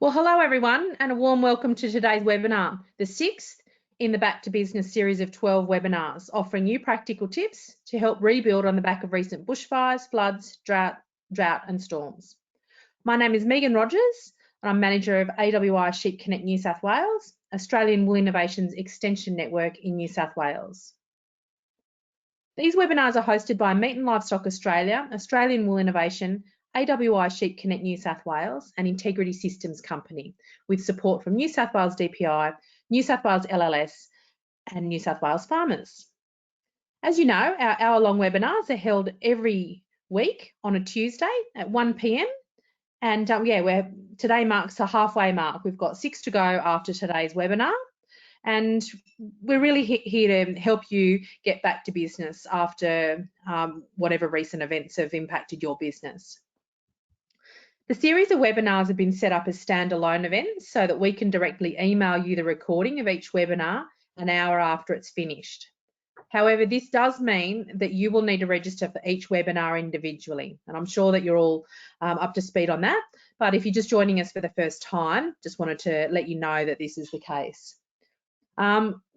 Well, hello everyone, and a warm welcome to today's webinar, the 6th in the Back to Business series of 12 webinars, offering you practical tips to help rebuild on the back of recent bushfires, floods, drought and storms. My name is Megan Rogers, and I'm manager of AWI Sheep Connect New South Wales, Australian Wool Innovations Extension Network in New South Wales. These webinars are hosted by Meat and Livestock Australia, Australian Wool Innovation, AWI Sheep Connect New South Wales and Integrity Systems Company, with support from New South Wales DPI, New South Wales LLS and New South Wales farmers. As you know, our hour-long webinars are held every week on a Tuesday at 1 p.m. And today marks the halfway mark. We've got 6 to go after today's webinar. And we're really here to help you get back to business after whatever recent events have impacted your business. The series of webinars have been set up as standalone events so that we can directly email you the recording of each webinar an hour after it's finished. However, this does mean that you will need to register for each webinar individually, and I'm sure that you're all up to speed on that. But if you're just joining us for the first time, just wanted to let you know that this is the case.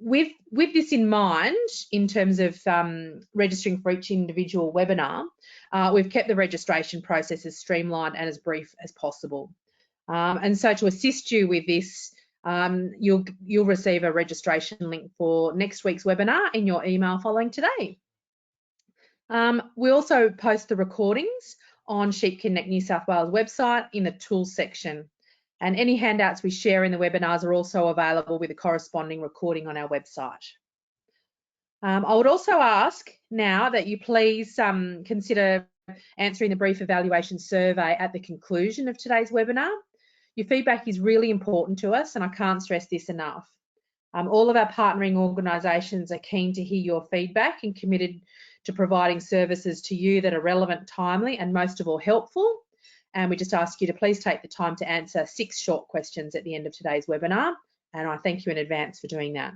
With this in mind, in terms of registering for each individual webinar, we've kept the registration process as streamlined and as brief as possible. And so to assist you with this, you'll receive a registration link for next week's webinar in your email following today. We also post the recordings on Sheep Connect New South Wales website in the tools section. And any handouts we share in the webinars are also available with a corresponding recording on our website. I would also ask now that you please consider answering the brief evaluation survey at the conclusion of today's webinar. Your feedback is really important to us, and I can't stress this enough. All of our partnering organisations are keen to hear your feedback and committed to providing services to you that are relevant, timely, and most of all helpful. And we just ask you to please take the time to answer 6 short questions at the end of today's webinar, and I thank you in advance for doing that.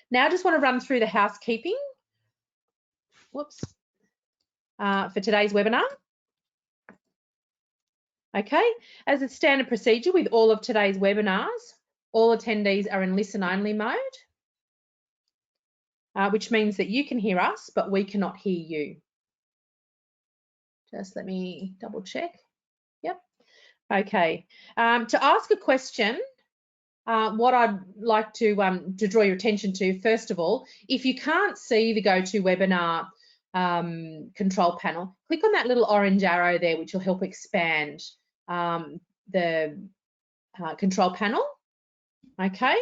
Now I just want to run through the housekeeping for today's webinar. Okay, as a standard procedure with all of today's webinars, all attendees are in listen-only mode, which means that you can hear us, but we cannot hear you. Just let me double check. Yep. Okay. To ask a question, what I'd like to draw your attention to, first of all, if you can't see the GoToWebinar control panel, click on that little orange arrow there, which will help expand the control panel. Okay.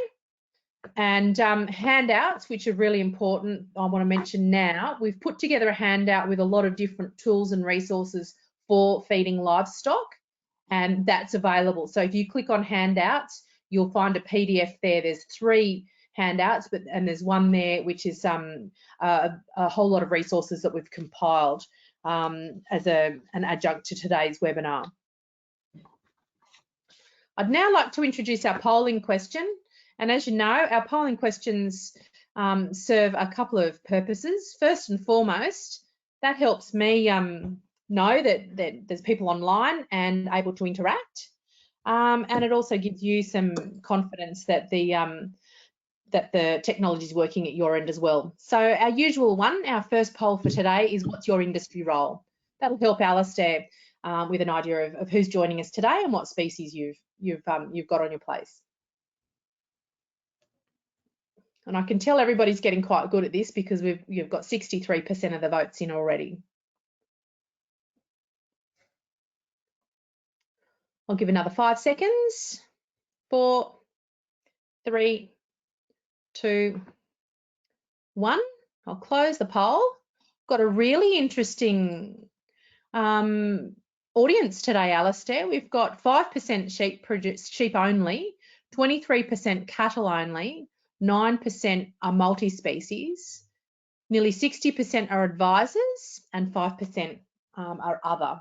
And handouts, which are really important, I want to mention now. We've put together a handout with a lot of different tools and resources for feeding livestock, and that's available. So if you click on handouts, you'll find a PDF there. There's 3 handouts, and there's one there which is a whole lot of resources that we've compiled as an adjunct to today's webinar. I'd now like to introduce our polling question. And as you know, our polling questions serve a couple of purposes. First and foremost, that helps me know that there's people online and able to interact. And it also gives you some confidence that the technology is working at your end as well. So our usual one, our first poll for today is, what's your industry role? That'll help Alistair with an idea of who's joining us today and what species you've got on your place. And I can tell everybody's getting quite good at this because you've got 63% of the votes in already. I'll give another 5 seconds. 4, 3, 2, 1. I'll close the poll. Got a really interesting audience today, Alistair. We've got 5% sheep only, 23% cattle only, 9% are multi-species, nearly 60% are advisors, and 5% are other.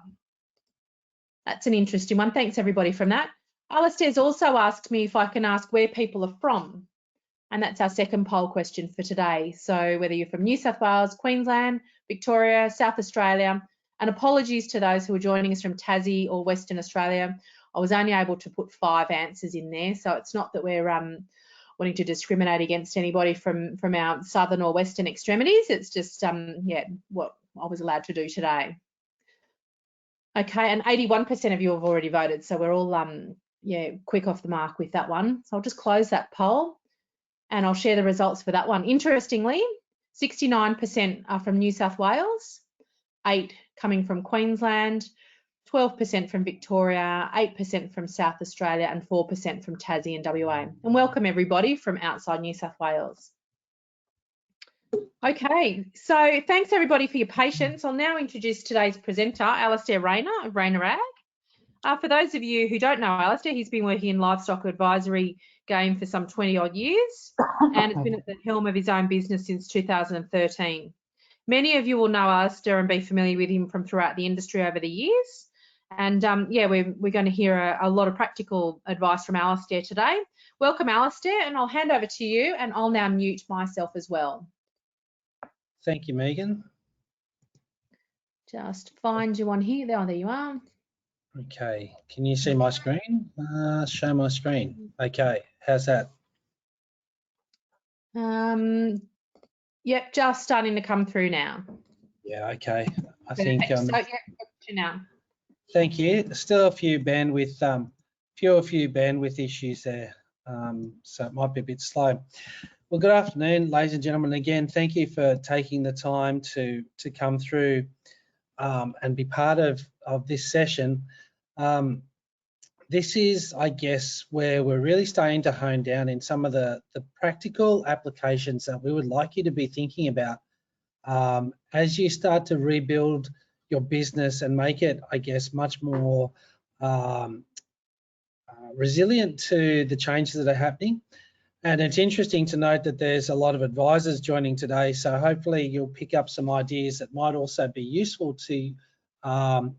That's an interesting one. Thanks everybody from that. Alistair's also asked me if I can ask where people are from, and that's our second poll question for today. So whether you're from New South Wales, Queensland, Victoria, South Australia, and apologies to those who are joining us from Tassie or Western Australia. I was only able to put 5 answers in there, so it's not that we're wanting to discriminate against anybody from our southern or western extremities. It's just yeah, what I was allowed to do today. Okay, and 81% of you have already voted, so we're all yeah, quick off the mark with that one. So I'll just close that poll and I'll share the results for that one. Interestingly, 69% are from New South Wales, 8 coming from Queensland, 12% from Victoria, 8% from South Australia, and 4% from Tassie and WA. And welcome everybody from outside New South Wales. Okay, so thanks everybody for your patience. I'll now introduce today's presenter, Alastair Rayner of Rayner Ag. For those of you who don't know Alastair, he's been working in livestock advisory game for some 20 odd years and has been at the helm of his own business since 2013. Many of you will know Alastair and be familiar with him from throughout the industry over the years. And yeah, we're going to hear a lot of practical advice from Alastair today. Welcome Alastair, and I'll hand over to you, and I'll now mute myself as well. Thank you, Megan. Just find you on here. There you are. Okay, can you see my screen? Show my screen. Okay, how's that? Yep, just starting to come through now. Yeah, okay. I think. So, yeah, now. Thank you. Still a few bandwidth, few bandwidth issues there, so it might be a bit slow. Well, good afternoon, ladies and gentlemen. Again, thank you for taking the time to come through and be part of this session. This is, I guess, where we're really starting to hone down in some of the practical applications that we would like you to be thinking about as you start to rebuild your business and make it, I guess, much more resilient to the changes that are happening. And it's interesting to note that there's a lot of advisors joining today, so hopefully you'll pick up some ideas that might also be useful to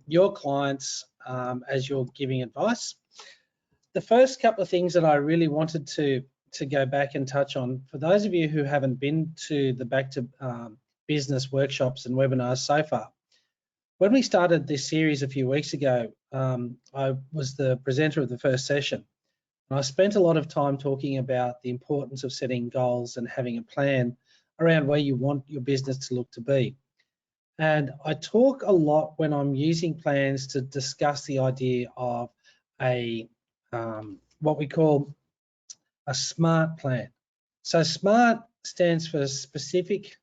your clients as you're giving advice. The first couple of things that I really wanted to go back and touch on, for those of you who haven't been to the Back to Business workshops and webinars so far, when we started this series a few weeks ago, I was the presenter of the first session. And I spent a lot of time talking about the importance of setting goals and having a plan around where you want your business to look to be. And I talk a lot when I'm using plans to discuss the idea of a what we call a SMART plan. So SMART stands for specific,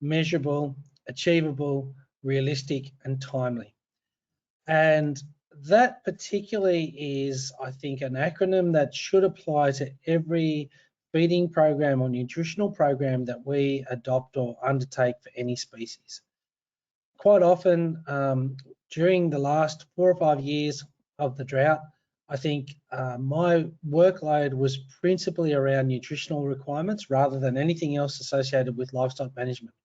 measurable, achievable, realistic, and timely. And that particularly is, I think, an acronym that should apply to every feeding program or nutritional program that we adopt or undertake for any species. Quite often, during the last 4 or 5 years of the drought, I think my workload was principally around nutritional requirements rather than anything else associated with livestock management.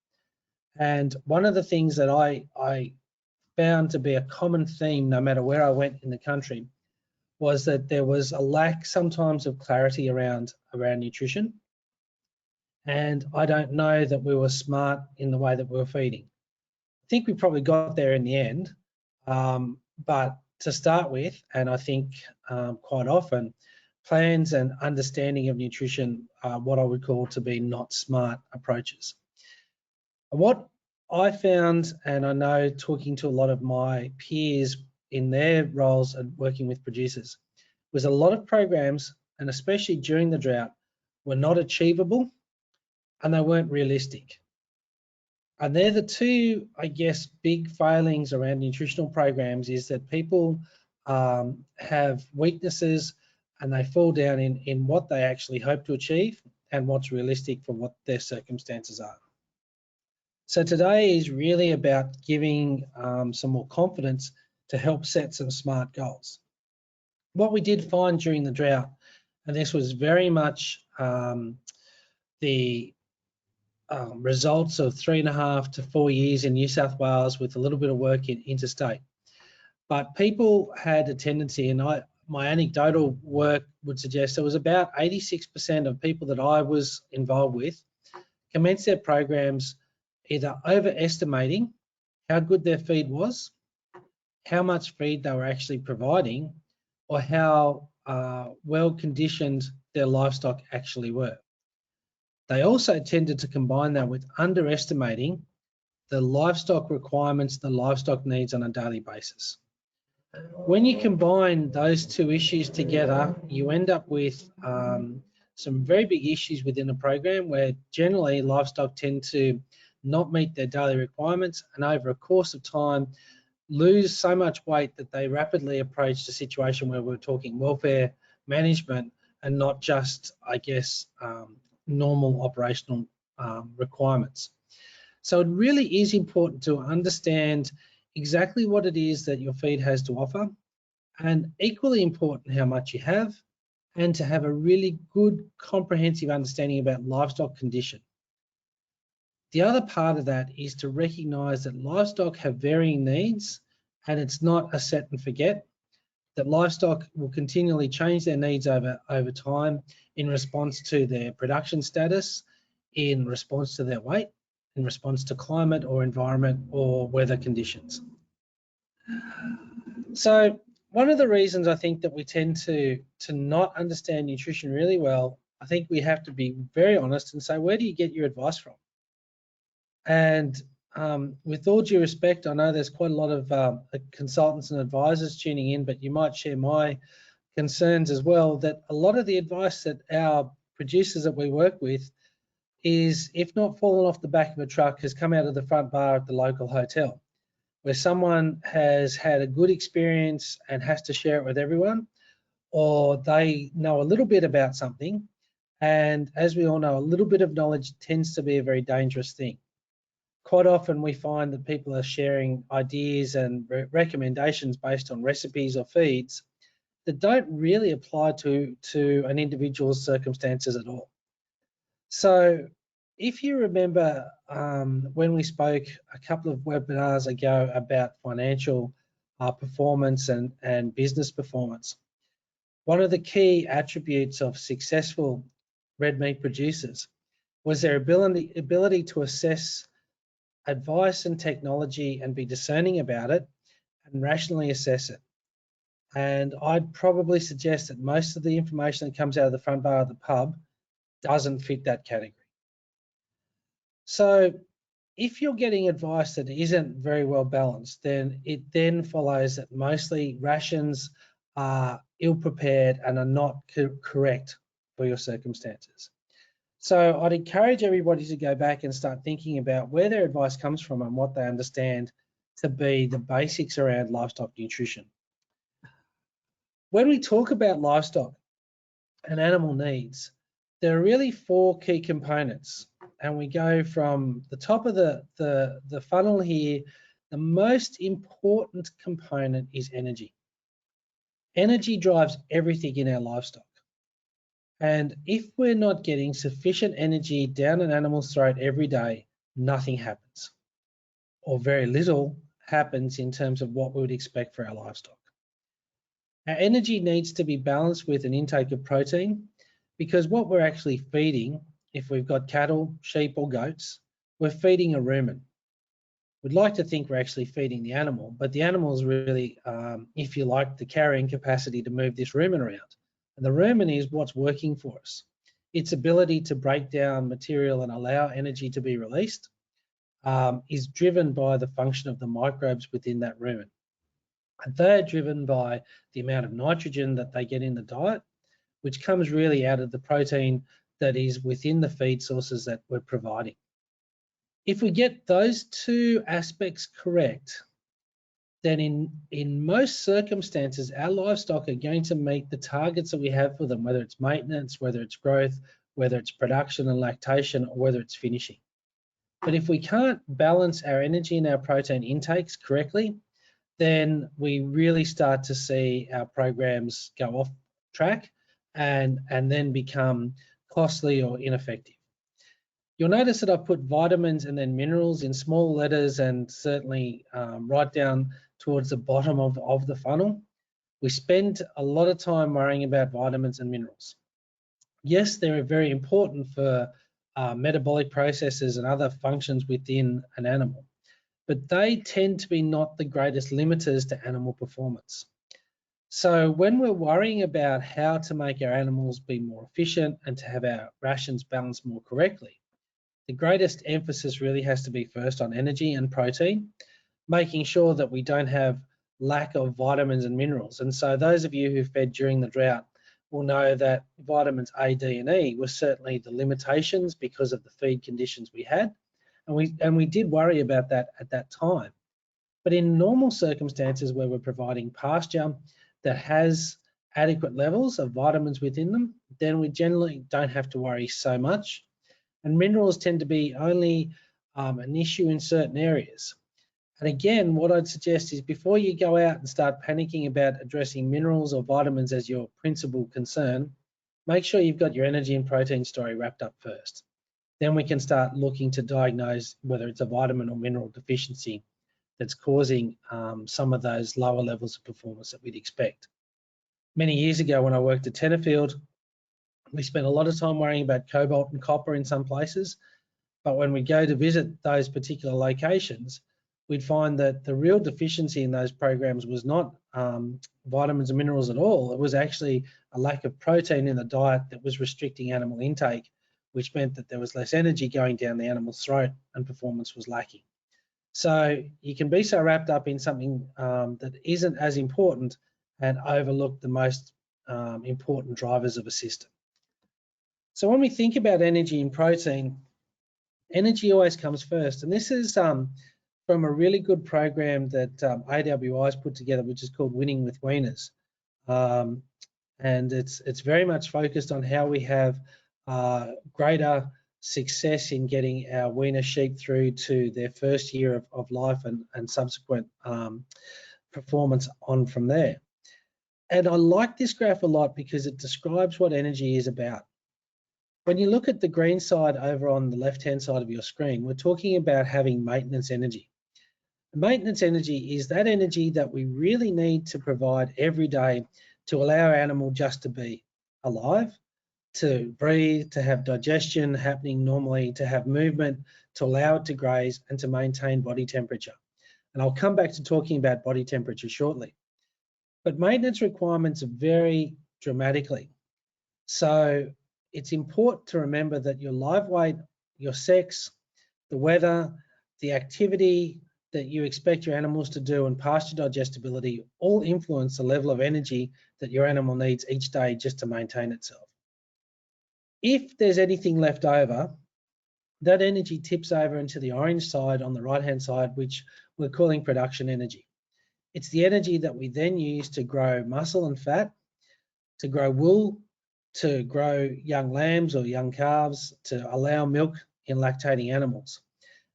And one of the things that I found to be a common theme, no matter where I went in the country, was that there was a lack sometimes of clarity around nutrition. And I don't know that we were smart in the way that we were feeding. I think we probably got there in the end, but to start with, and I think quite often, plans and understanding of nutrition are what I would call to be not smart approaches. What I found, and I know talking to a lot of my peers in their roles and working with producers, was a lot of programs, and especially during the drought, were not achievable and they weren't realistic. And they're the two, I guess, big failings around nutritional programs, is that people have weaknesses and they fall down in what they actually hope to achieve and what's realistic for what their circumstances are. So today is really about giving some more confidence to help set some smart goals. What we did find during the drought, and this was very much the results of 3.5 to 4 years in New South Wales with a little bit of work in interstate. But people had a tendency, and my anecdotal work would suggest there was about 86% of people that I was involved with commenced their programs either overestimating how good their feed was, how much feed they were actually providing, or how well conditioned their livestock actually were. They also tended to combine that with underestimating the livestock requirements, the livestock needs on a daily basis. When you combine those two issues together, you end up with some very big issues within a program where generally livestock tend to not meet their daily requirements, and over a course of time lose so much weight that they rapidly approach the situation where we're talking welfare management and not just, I guess, normal operational requirements. So it really is important to understand exactly what it is that your feed has to offer, and equally important how much you have, and to have a really good comprehensive understanding about livestock condition. The other part of that is to recognise that livestock have varying needs, and it's not a set and forget, that livestock will continually change their needs over time in response to their production status, in response to their weight, in response to climate or environment or weather conditions. So one of the reasons I think that we tend to not understand nutrition really well, I think we have to be very honest and say, where do you get your advice from? And with all due respect, I know there's quite a lot of consultants and advisors tuning in, but you might share my concerns as well, that a lot of the advice that our producers that we work with is, if not fallen off the back of a truck, has come out of the front bar at the local hotel, where someone has had a good experience and has to share it with everyone, or they know a little bit about something. And as we all know, a little bit of knowledge tends to be a very dangerous thing. Quite often we find that people are sharing ideas and recommendations based on recipes or feeds that don't really apply to an individual's circumstances at all. So if you remember when we spoke a couple of webinars ago about financial performance and business performance, one of the key attributes of successful red meat producers was their ability to assess advice and technology and be discerning about it and rationally assess it. And I'd probably suggest that most of the information that comes out of the front bar of the pub doesn't fit that category. So if you're getting advice that isn't very well balanced, then it then follows that mostly rations are ill-prepared and are not correct for your circumstances. So I'd encourage everybody to go back and start thinking about where their advice comes from and what they understand to be the basics around livestock nutrition. When we talk about livestock and animal needs, there are really four key components, and we go from the top of the funnel here. The most important component is energy. Energy drives everything in our livestock. And if we're not getting sufficient energy down an animal's throat every day, nothing happens, or very little happens in terms of what we would expect for our livestock. Our energy needs to be balanced with an intake of protein, because what we're actually feeding, if we've got cattle, sheep or goats, we're feeding a rumen. We'd like to think we're actually feeding the animal, but the animal is really, if you like, the carrying capacity to move this rumen around. And the rumen is what's working for us. Its ability to break down material and allow energy to be released is driven by the function of the microbes within that rumen. And they're driven by the amount of nitrogen that they get in the diet, which comes really out of the protein that is within the feed sources that we're providing. If we get those two aspects correct, then in most circumstances, our livestock are going to meet the targets that we have for them, whether it's maintenance, whether it's growth, whether it's production and lactation, or whether it's finishing. But if we can't balance our energy and our protein intakes correctly, then we really start to see our programs go off track and then become costly or ineffective. You'll notice that I put vitamins and then minerals in small letters, and certainly right down towards the bottom of the funnel. We spend a lot of time worrying about vitamins and minerals. Yes, they're very important for metabolic processes and other functions within an animal, but they tend to be not the greatest limiters to animal performance. So when we're worrying about how to make our animals be more efficient and to have our rations balanced more correctly, the greatest emphasis really has to be first on energy and protein, making sure that we don't have lack of vitamins and minerals. And so those of you who fed during the drought will know that vitamins A, D, and E were certainly the limitations because of the feed conditions we had. And we did worry about that at that time. But in normal circumstances where we're providing pasture that has adequate levels of vitamins within them, then we generally don't have to worry so much. And minerals tend to be only an issue in certain areas. And again, what I'd suggest is before you go out and start panicking about addressing minerals or vitamins as your principal concern, make sure you've got your energy and protein story wrapped up first. Then we can start looking to diagnose whether it's a vitamin or mineral deficiency that's causing some of those lower levels of performance that we'd expect. Many years ago when I worked at Tenterfield, we spent a lot of time worrying about cobalt and copper in some places, but when we go to visit those particular locations, we'd find that the real deficiency in those programs was not vitamins and minerals at all. It was actually a lack of protein in the diet that was restricting animal intake, which meant that there was less energy going down the animal's throat and performance was lacking. So you can be so wrapped up in something that isn't as important and overlook the most important drivers of a system. So when we think about energy and protein, energy always comes first. And this is from a really good program that AWI has put together, which is called Winning with Weaners. And it's very much focused on how we have greater success in getting our weaner sheep through to their first year of life and subsequent performance on from there. And I like this graph a lot because it describes what energy is about. When you look at the green side over on the left-hand side of your screen, we're talking about having maintenance energy. Maintenance energy is that energy that we really need to provide every day to allow our animal just to be alive, to breathe, to have digestion happening normally, to have movement, to allow it to graze and to maintain body temperature. And I'll come back to talking about body temperature shortly. But maintenance requirements vary dramatically. So it's important to remember that your live weight, your sex, the weather, the activity that you expect your animals to do and pasture digestibility all influence the level of energy that your animal needs each day just to maintain itself. If there's anything left over, that energy tips over into the orange side on the right-hand side, which we're calling production energy. It's the energy that we then use to grow muscle and fat, to grow wool, to grow young lambs or young calves, to allow milk in lactating animals.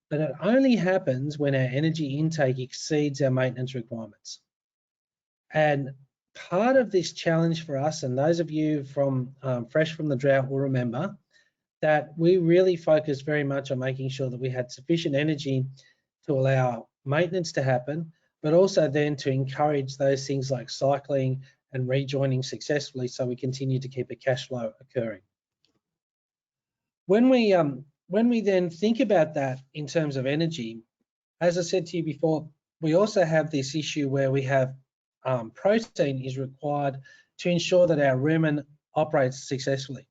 But it only happens when our energy intake exceeds our maintenance requirements. And part of this challenge for us, and those of you from fresh from the drought will remember, that we really focused very much on making sure that we had sufficient energy to allow maintenance to happen, but also then to encourage those things like cycling and rejoining successfully so we continue to keep a cash flow occurring. When we then think about that in terms of energy, as I said to you before, we also have this issue where we have protein is required to ensure that our rumen operates successfully.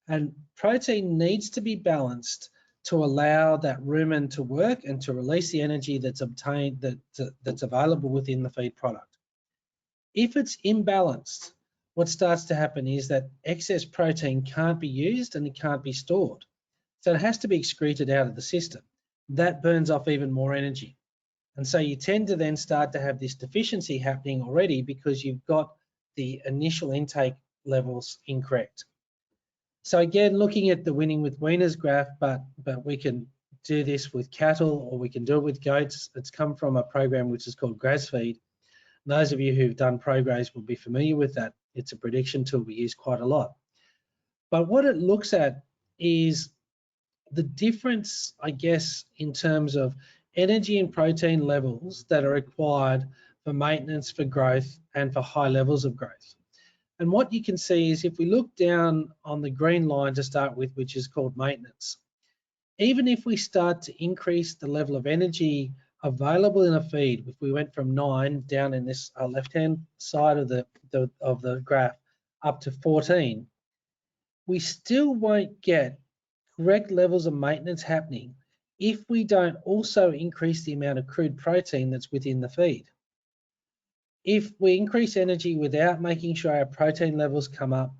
And protein needs to be balanced to allow that rumen to work and to release the energy that's obtained, that's available within the feed product. If it's imbalanced, what starts to happen is that excess protein can't be used and it can't be stored. So it has to be excreted out of the system. That burns off even more energy. And so you tend to then start to have this deficiency happening already because you've got the initial intake levels incorrect. So again, looking at the Winning with Weaners graph, but we can do this with cattle or we can do it with goats. It's come from a program which is called GrazFeed. Those of you who've done ProGraze will be familiar with that. It's a prediction tool we use quite a lot. But what it looks at is the difference, I guess, in terms of energy and protein levels that are required for maintenance, for growth, and for high levels of growth. And what you can see is if we look down on the green line to start with, which is called maintenance, even if we start to increase the level of energy available in a feed, if we went from 9 down in this left-hand side of the graph up to 14, we still won't get correct levels of maintenance happening if we don't also increase the amount of crude protein that's within the feed. If we increase energy without making sure our protein levels come up,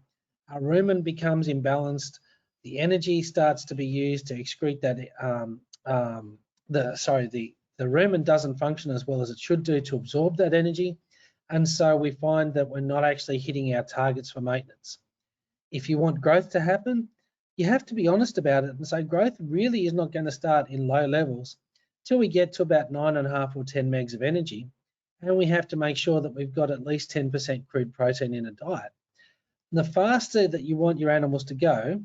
our rumen becomes imbalanced, the energy starts to be used to excrete that, the rumen doesn't function as well as it should do to absorb that energy, and so we find that we're not actually hitting our targets for maintenance. If you want growth to happen, you have to be honest about it and say growth really is not going to start in low levels till we get to about 9.5 or 10 megs of energy, and we have to make sure that we've got at least 10% crude protein in a diet. And the faster that you want your animals to go,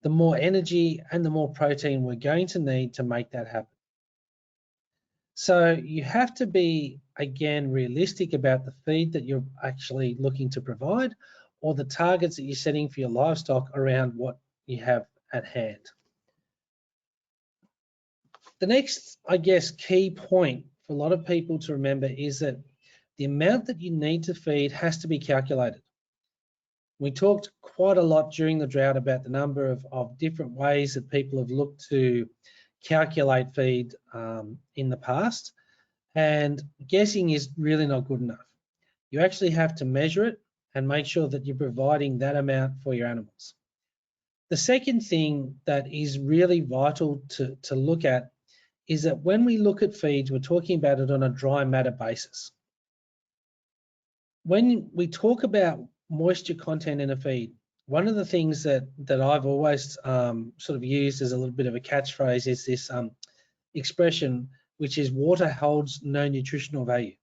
the more energy and the more protein we're going to need to make that happen. So you have to be, again, realistic about the feed that you're actually looking to provide, or the targets that you're setting for your livestock around what you have at hand. The next, I guess, key point for a lot of people to remember is that the amount that you need to feed has to be calculated. We talked quite a lot during the drought about the number of different ways that people have looked to calculate feed in the past, and guessing is really not good enough. You actually have to measure it and make sure that you're providing that amount for your animals. The second thing that is really vital to look at is that when we look at feeds, we're talking about it on a dry matter basis. When we talk about moisture content in a feed, one of the things that I've always sort of used as a little bit of a catchphrase is this expression, which is water holds no nutritional value.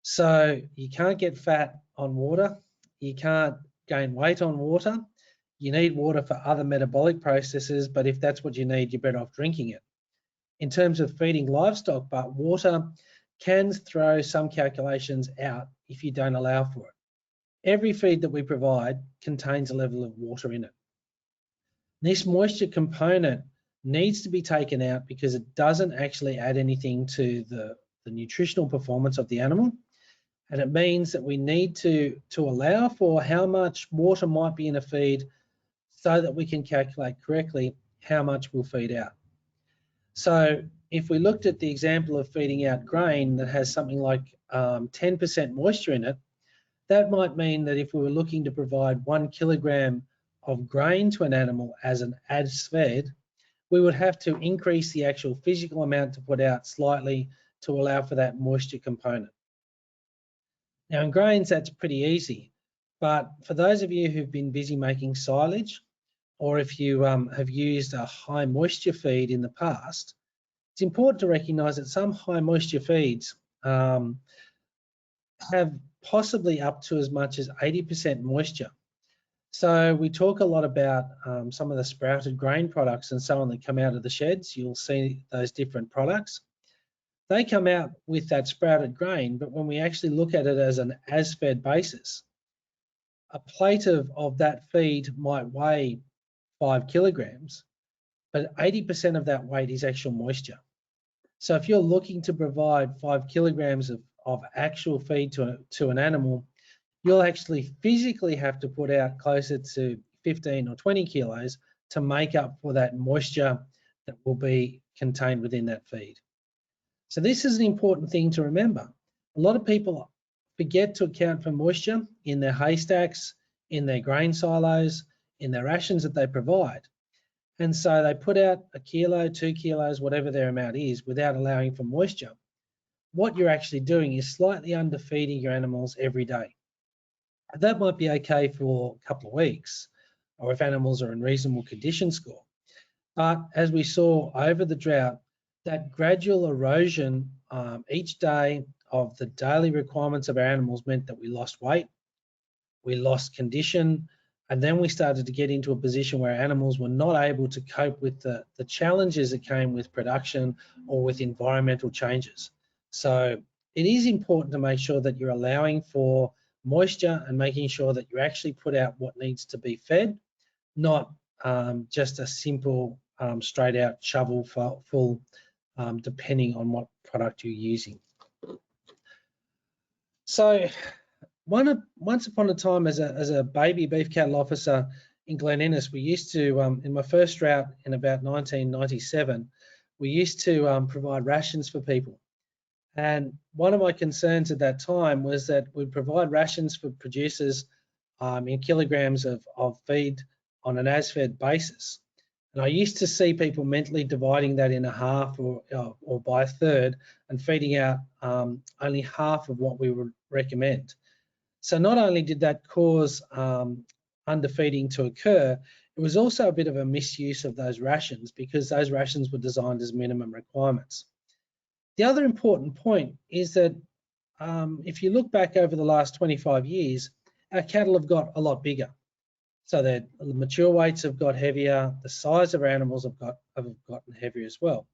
So you can't get fat on water, you can't gain weight on water, you need water for other metabolic processes, but if that's what you need, you're better off drinking it. In terms of feeding livestock, but water can throw some calculations out if you don't allow for it. Every feed that we provide contains a level of water in it. This moisture component needs to be taken out because it doesn't actually add anything to the nutritional performance of the animal. And it means that we need to allow for how much water might be in a feed so that we can calculate correctly how much we'll feed out. So if we looked at the example of feeding out grain that has something like 10% moisture in it, that might mean that if we were looking to provide 1 kilogram of grain to an animal as an as fed, we would have to increase the actual physical amount to put out slightly to allow for that moisture component. Now in grains, that's pretty easy, but for those of you who've been busy making silage, or if you have used a high moisture feed in the past, it's important to recognise that some high moisture feeds have possibly up to as much as 80% moisture. So we talk a lot about some of the sprouted grain products and so on that come out of the sheds. You'll see those different products. They come out with that sprouted grain, but when we actually look at it as an as-fed basis, a plate of that feed might weigh 5 kilograms, but 80% of that weight is actual moisture. So if you're looking to provide 5 kilograms of actual feed to an animal, you'll actually physically have to put out closer to 15 or 20 kilos to make up for that moisture that will be contained within that feed. So this is an important thing to remember. A lot of people forget to account for moisture in their haystacks, in their grain silos, in their rations that they provide. And so they put out 1 kilo, 2 kilos, whatever their amount is, without allowing for moisture. What you're actually doing is slightly underfeeding your animals every day. That might be okay for a couple of weeks, or if animals are in reasonable condition score. But as we saw over the drought, that gradual erosion each day of the daily requirements of our animals meant that we lost weight, we lost condition, and then we started to get into a position where animals were not able to cope with the challenges that came with production or with environmental changes. So it is important to make sure that you're allowing for moisture and making sure that you actually put out what needs to be fed, not just a simple straight out shovel full depending on what product you're using. So once upon a time, as a baby beef cattle officer in Glen Innes, we used to, in my first drought in about 1997, we used to provide rations for people. And one of my concerns at that time was that we'd provide rations for producers in kilograms of feed on an as-fed basis. And I used to see people mentally dividing that in a half or by a third and feeding out only half of what we would recommend. So not only did that cause underfeeding to occur, it was also a bit of a misuse of those rations because those rations were designed as minimum requirements. The other important point is that if you look back over the last 25 years, our cattle have got a lot bigger. So that the mature weights have got heavier, the size of our animals have gotten heavier as well.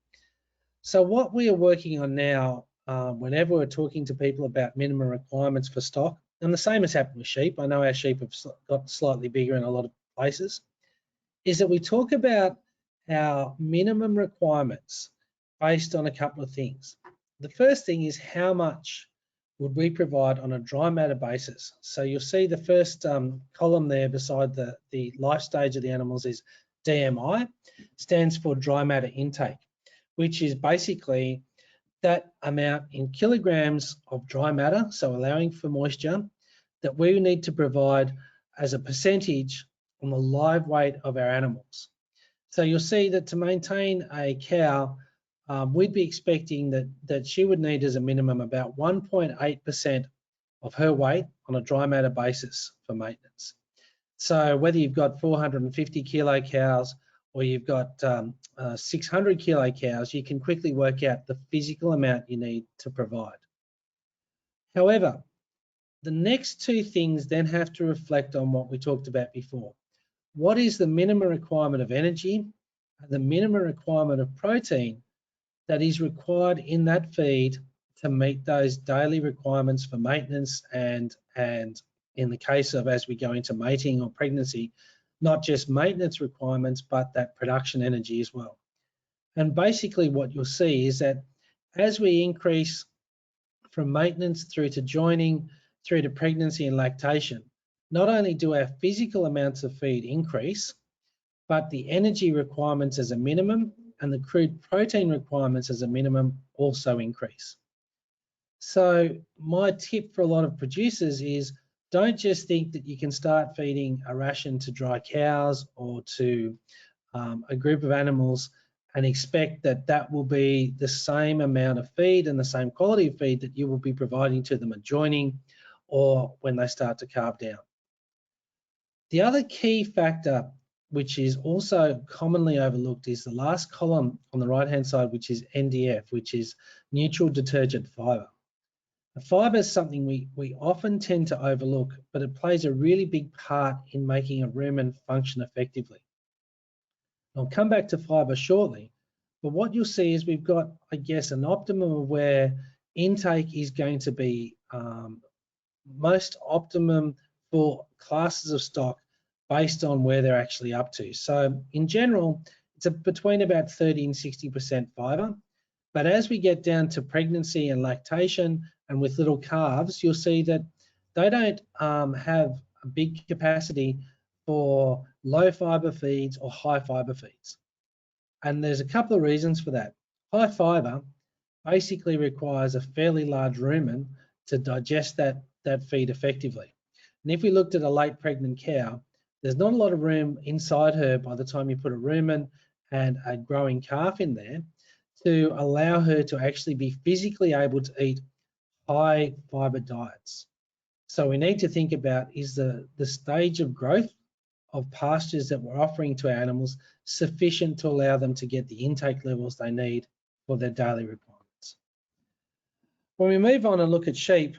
So what we are working on now, whenever we're talking to people about minimum requirements for stock, and the same has happened with sheep, I know our sheep have got slightly bigger in a lot of places, is that we talk about our minimum requirements based on a couple of things. The first thing is how much would we provide on a dry matter basis. So you'll see the first column there beside the life stage of the animals is DMI, stands for dry matter intake, which is basically that amount in kilograms of dry matter, so allowing for moisture, that we need to provide as a percentage on the live weight of our animals. So you'll see that to maintain a cow, we'd be expecting that she would need as a minimum about 1.8% of her weight on a dry matter basis for maintenance. So whether you've got 450 kilo cows or you've got 600 kilo cows, you can quickly work out the physical amount you need to provide. However, the next two things then have to reflect on what we talked about before. What is the minimum requirement of energy and the minimum requirement of protein that is required in that feed to meet those daily requirements for maintenance and in the case of as we go into mating or pregnancy, not just maintenance requirements, but that production energy as well. And basically what you'll see is that as we increase from maintenance through to joining, through to pregnancy and lactation, not only do our physical amounts of feed increase, but the energy requirements as a minimum and the crude protein requirements as a minimum also increase. So my tip for a lot of producers is don't just think that you can start feeding a ration to dry cows or to a group of animals and expect that that will be the same amount of feed and the same quality of feed that you will be providing to them at joining or when they start to calve down. The other key factor, which is also commonly overlooked, is the last column on the right-hand side, which is NDF, which is neutral detergent fibre. The fibre is something we often tend to overlook, but it plays a really big part in making a rumen function effectively. I'll come back to fibre shortly, but what you'll see is we've got, I guess, an optimum of where intake is going to be most optimum for classes of stock based on where they're actually up to. So in general, it's between about 30 and 60% fibre. But as we get down to pregnancy and lactation and with little calves, you'll see that they don't have a big capacity for low fibre feeds or high fibre feeds. And there's a couple of reasons for that. High fibre basically requires a fairly large rumen to digest that feed effectively. And if we looked at a late pregnant cow, there's not a lot of room inside her by the time you put a rumen and a growing calf in there to allow her to actually be physically able to eat high fibre diets. So we need to think about, is the stage of growth of pastures that we're offering to our animals sufficient to allow them to get the intake levels they need for their daily requirements. When we move on and look at sheep,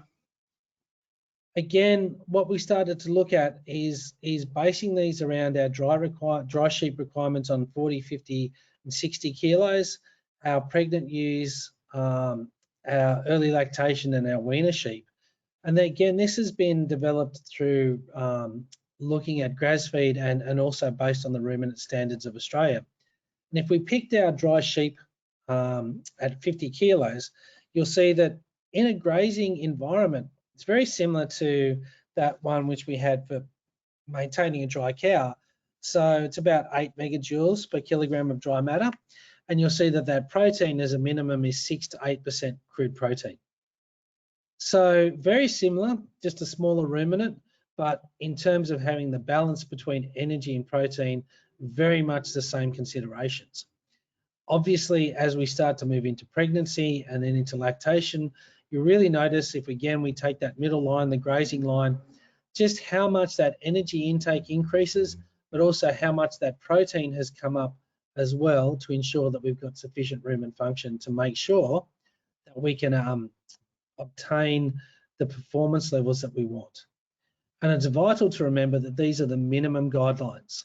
again, what we started to look at is basing these around our dry sheep requirements on 40, 50 and 60 kilos, our pregnant ewes, our early lactation and our weaner sheep. And then again, this has been developed through looking at grass feed and also based on the ruminant standards of Australia. And if we picked our dry sheep at 50 kilos, you'll see that in a grazing environment, it's very similar to that one which we had for maintaining a dry cow. So it's about 8 megajoules per kilogram of dry matter. And you'll see that that protein as a minimum is 6 to 8% crude protein. So very similar, just a smaller ruminant, but in terms of having the balance between energy and protein, very much the same considerations. Obviously, as we start to move into pregnancy and then into lactation, you really notice if, again, we take that middle line, the grazing line, just how much that energy intake increases, but also how much that protein has come up as well to ensure that we've got sufficient rumen function to make sure that we can obtain the performance levels that we want. And it's vital to remember that these are the minimum guidelines.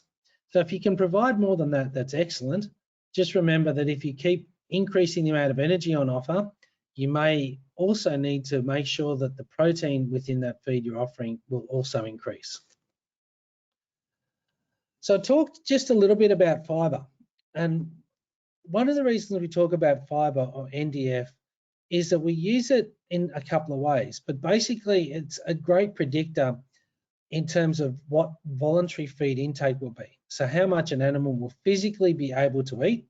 So if you can provide more than that, that's excellent. Just remember that if you keep increasing the amount of energy on offer, you may also need to make sure that the protein within that feed you're offering will also increase. So I talked just a little bit about fibre. And one of the reasons we talk about fibre or NDF is that we use it in a couple of ways, but basically it's a great predictor in terms of what voluntary feed intake will be. So how much an animal will physically be able to eat,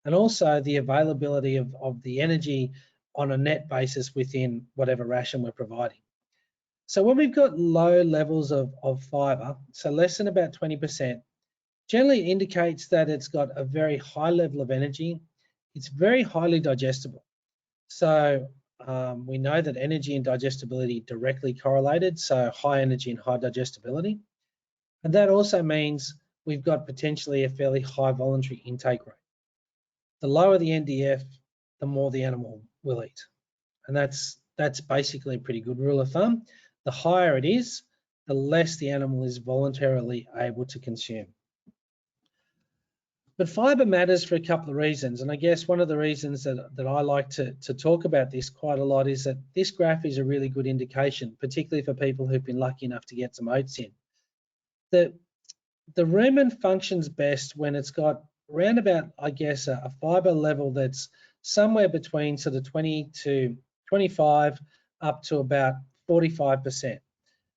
and also the availability of the energy on a net basis within whatever ration we're providing. So when we've got low levels of fibre, so less than about 20%, generally indicates that it's got a very high level of energy. It's very highly digestible. So we know that energy and digestibility directly correlated, so high energy and high digestibility. And that also means we've got potentially a fairly high voluntary intake rate. The lower the NDF, the more the animal will eat. And that's basically a pretty good rule of thumb. The higher it is, the less the animal is voluntarily able to consume. But fibre matters for a couple of reasons. And I guess one of the reasons that I like to talk about this quite a lot is that this graph is a really good indication, particularly for people who've been lucky enough to get some oats in. The rumen functions best when it's got around about, I guess, a fibre level that's somewhere between sort of 20 to 25 up to about 45%.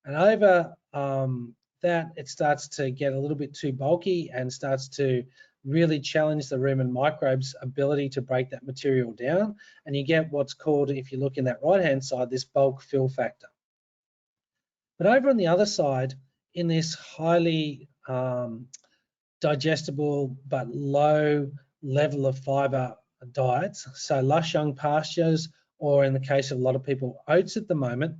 And over that, it starts to get a little bit too bulky and starts to really challenge the rumen microbes' ability to break that material down. And you get what's called, if you look in that right-hand side, this bulk fill factor. But over on the other side, in this highly digestible but low level of fibre diets, so lush young pastures, or in the case of a lot of people, oats at the moment,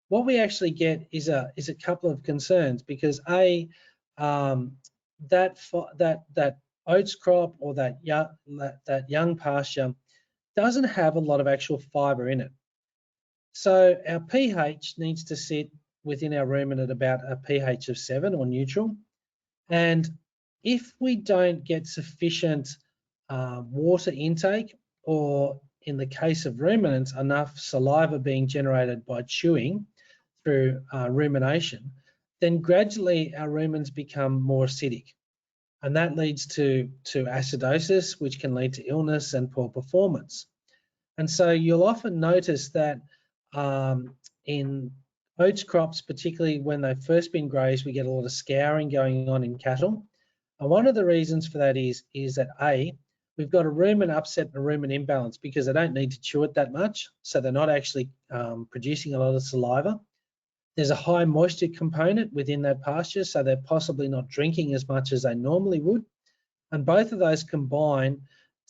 what we actually get is a couple of concerns, because that oats crop or that young pasture doesn't have a lot of actual fibre in it. So our pH needs to sit within our rumen at about a pH of 7 or neutral. And if we don't get sufficient water intake, or in the case of ruminants, enough saliva being generated by chewing through rumination, then gradually our rumens become more acidic. And that leads to acidosis, which can lead to illness and poor performance. And so you'll often notice that in oats crops, particularly when they've first been grazed, we get a lot of scouring going on in cattle. And one of the reasons for that is that we've got a rumen upset and a rumen imbalance, because they don't need to chew it that much, so they're not actually producing a lot of saliva. There's a high moisture component within that pasture, so they're possibly not drinking as much as they normally would. And both of those combine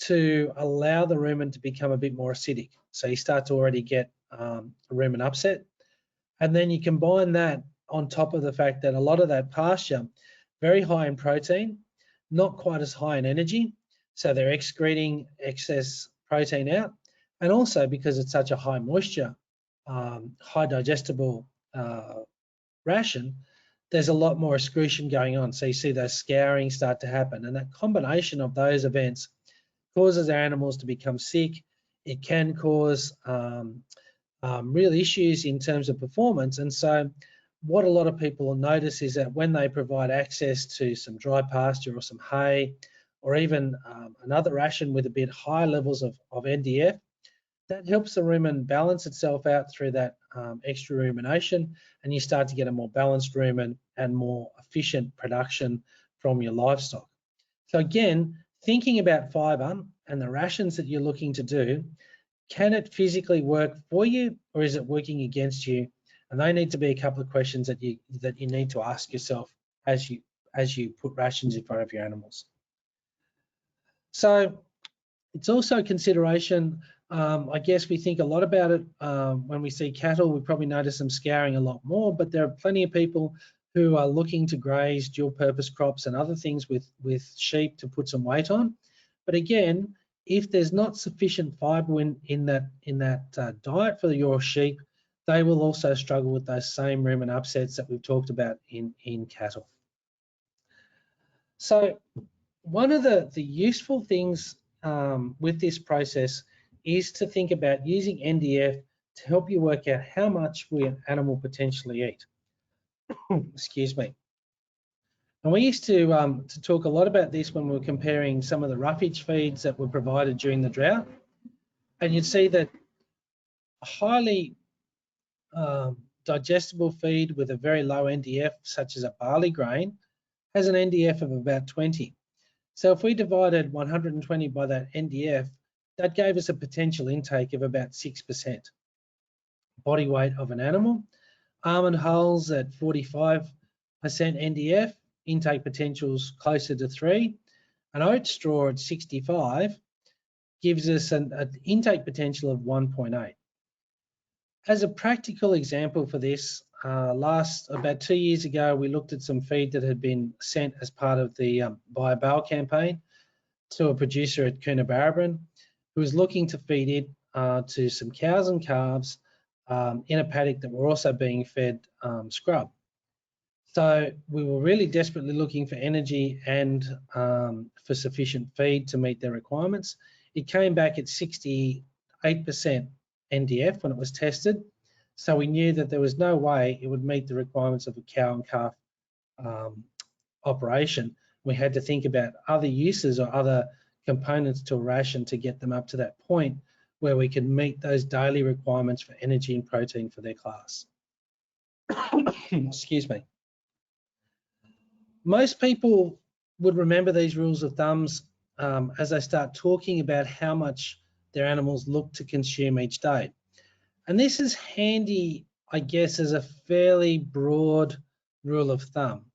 to allow the rumen to become a bit more acidic. So you start to already get a rumen upset. And then you combine that on top of the fact that a lot of that pasture, very high in protein, not quite as high in energy. So they're excreting excess protein out. And also because it's such a high moisture, high digestible ration, there's a lot more excretion going on. So you see those scouring start to happen. And that combination of those events causes our animals to become sick. It can cause real issues in terms of performance. And so what a lot of people will notice is that when they provide access to some dry pasture or some hay or even another ration with a bit higher levels of NDF, that helps the rumen balance itself out through that extra rumination, and you start to get a more balanced rumen and more efficient production from your livestock. So again, thinking about fibre and the rations that you're looking to do, can it physically work for you, or is it working against you? And they need to be a couple of questions that you need to ask yourself as you put rations in front of your animals. So it's also a consideration. I guess we think a lot about it when we see cattle. We probably notice them scouring a lot more, but there are plenty of people who are looking to graze dual purpose crops and other things with sheep to put some weight on. But again, if there's not sufficient fibre in that diet for your sheep, they will also struggle with those same rumen upsets that we've talked about in cattle. So one of the useful things with this process is to think about using NDF to help you work out how much will an animal potentially eat. Excuse me. And we used to talk a lot about this when we were comparing some of the roughage feeds that were provided during the drought. And you'd see that a highly digestible feed with a very low NDF, such as a barley grain, has an NDF of about 20. So if we divided 120 by that NDF, that gave us a potential intake of about 6% body weight of an animal. Almond hulls at 45% NDF, intake potentials closer to 3. And oat straw at 65 gives us an intake potential of 1.8. As a practical example for this, about 2 years ago, we looked at some feed that had been sent as part of the Buy a Bale campaign to a producer at Coonabarabran who was looking to feed it to some cows and calves in a paddock that were also being fed scrub. So we were really desperately looking for energy and for sufficient feed to meet their requirements. It came back at 68% NDF when it was tested. So we knew that there was no way it would meet the requirements of a cow and calf operation. We had to think about other uses or other components to a ration to get them up to that point where we could meet those daily requirements for energy and protein for their class. Excuse me. Most people would remember these rules of thumbs as they start talking about how much their animals look to consume each day. And this is handy, I guess, as a fairly broad rule of thumb,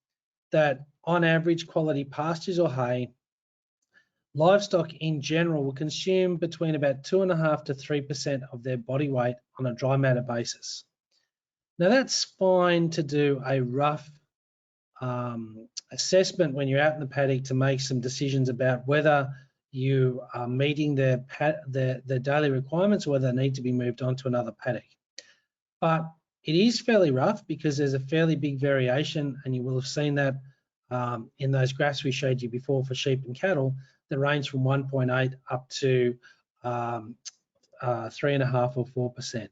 that on average quality pastures or hay, livestock in general will consume between about 2.5% to 3% of their body weight on a dry matter basis. Now that's fine to do a rough assessment when you're out in the paddock to make some decisions about whether you are meeting their daily requirements or whether they need to be moved on to another paddock. But it is fairly rough because there's a fairly big variation, and you will have seen that in those graphs we showed you before for sheep and cattle that range from 1.8 up to 3.5 or 4%.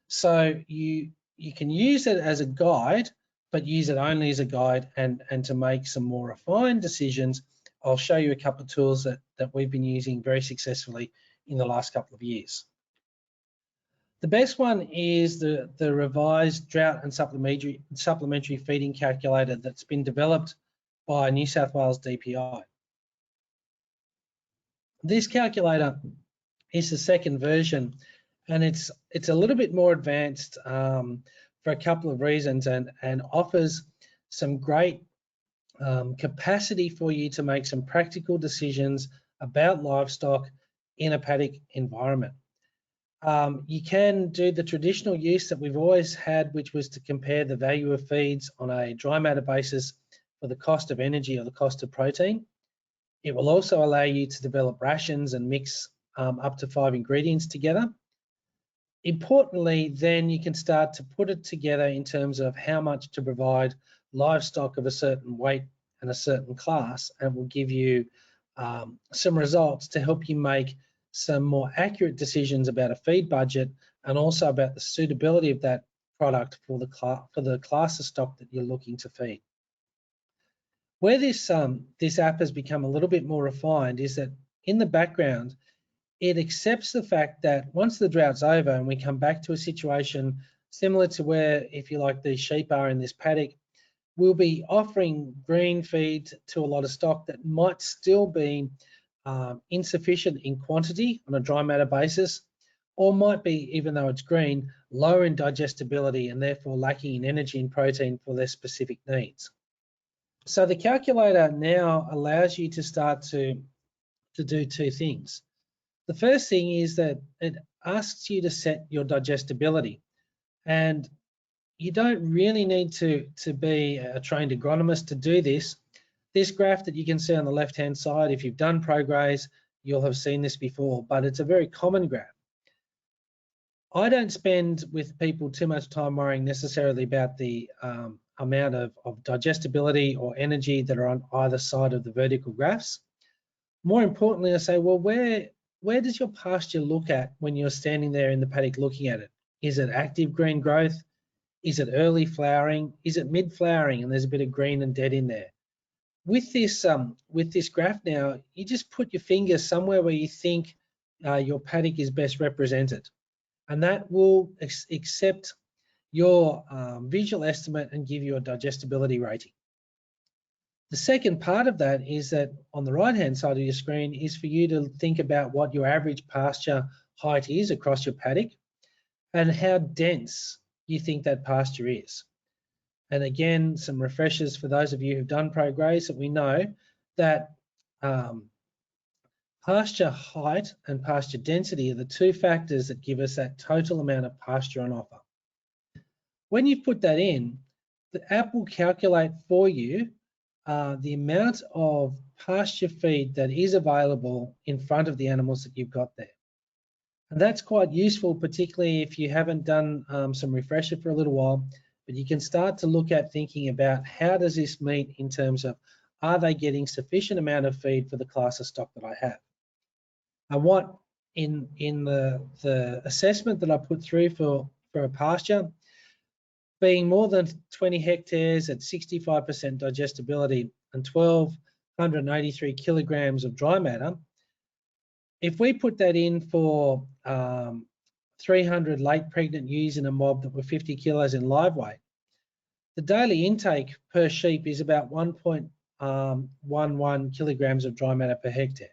So you can use it as a guide, but use it only as a guide, and to make some more refined decisions. I'll show you a couple of tools that we've been using very successfully in the last couple of years. The best one is the revised drought and supplementary feeding calculator that's been developed by New South Wales DPI. This calculator is the second version, and it's a little bit more advanced for a couple of reasons, and offers some great capacity for you to make some practical decisions about livestock in a paddock environment. You can do the traditional use that we've always had, which was to compare the value of feeds on a dry matter basis for the cost of energy or the cost of protein. It will also allow you to develop rations and mix up to 5 ingredients together. Importantly, then you can start to put it together in terms of how much to provide livestock of a certain weight and a certain class, and will give you some results to help you make some more accurate decisions about a feed budget, and also about the suitability of that product for the class of stock that you're looking to feed. Where this app has become a little bit more refined is that in the background, it accepts the fact that once the drought's over and we come back to a situation similar to where, if you like, these sheep are in this paddock, we'll be offering green feed to a lot of stock that might still be insufficient in quantity on a dry matter basis, or might be, even though it's green, lower in digestibility and therefore lacking in energy and protein for their specific needs. So the calculator now allows you to start to do two things. The first thing is that it asks you to set your digestibility, and you don't really need to be a trained agronomist to do this. This graph that you can see on the left-hand side, if you've done ProGraze, you'll have seen this before, but it's a very common graph. I don't spend with people too much time worrying necessarily about the amount of digestibility or energy that are on either side of the vertical graphs. More importantly, I say, well, where does your pasture look at when you're standing there in the paddock looking at it? Is it active green growth? Is it early flowering? Is it mid-flowering and there's a bit of green and dead in there? With this graph now, you just put your finger somewhere where you think your paddock is best represented, and that will accept your visual estimate and give you a digestibility rating. The second part of that is that on the right-hand side of your screen is for you to think about what your average pasture height is across your paddock and how dense you think that pasture is. And again, some refreshers for those of you who've done ProGraze, that we know that pasture height and pasture density are the two factors that give us that total amount of pasture on offer. When you put that in, the app will calculate for you the amount of pasture feed that is available in front of the animals that you've got there. And that's quite useful, particularly if you haven't done some refresher for a little while, but you can start to look at thinking about how does this meet in terms of, are they getting sufficient amount of feed for the class of stock that I have? And what in the assessment that I put through for a pasture, being more than 20 hectares at 65% digestibility and 1,283 kilograms of dry matter, if we put that in for 300 late pregnant ewes in a mob that were 50 kilos in live weight, the daily intake per sheep is about 1.11 kilograms of dry matter per hectare.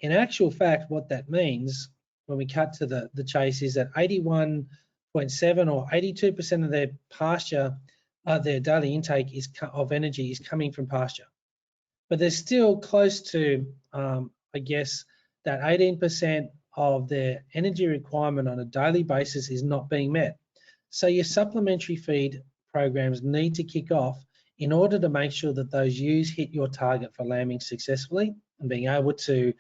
In actual fact, what that means when we cut to the chase is that 81.7 or 82% of their pasture, their daily intake of energy is coming from pasture. But they're still close to, I guess, that 18% of their energy requirement on a daily basis is not being met. So your supplementary feed programs need to kick off in order to make sure that those ewes hit your target for lambing successfully and being able to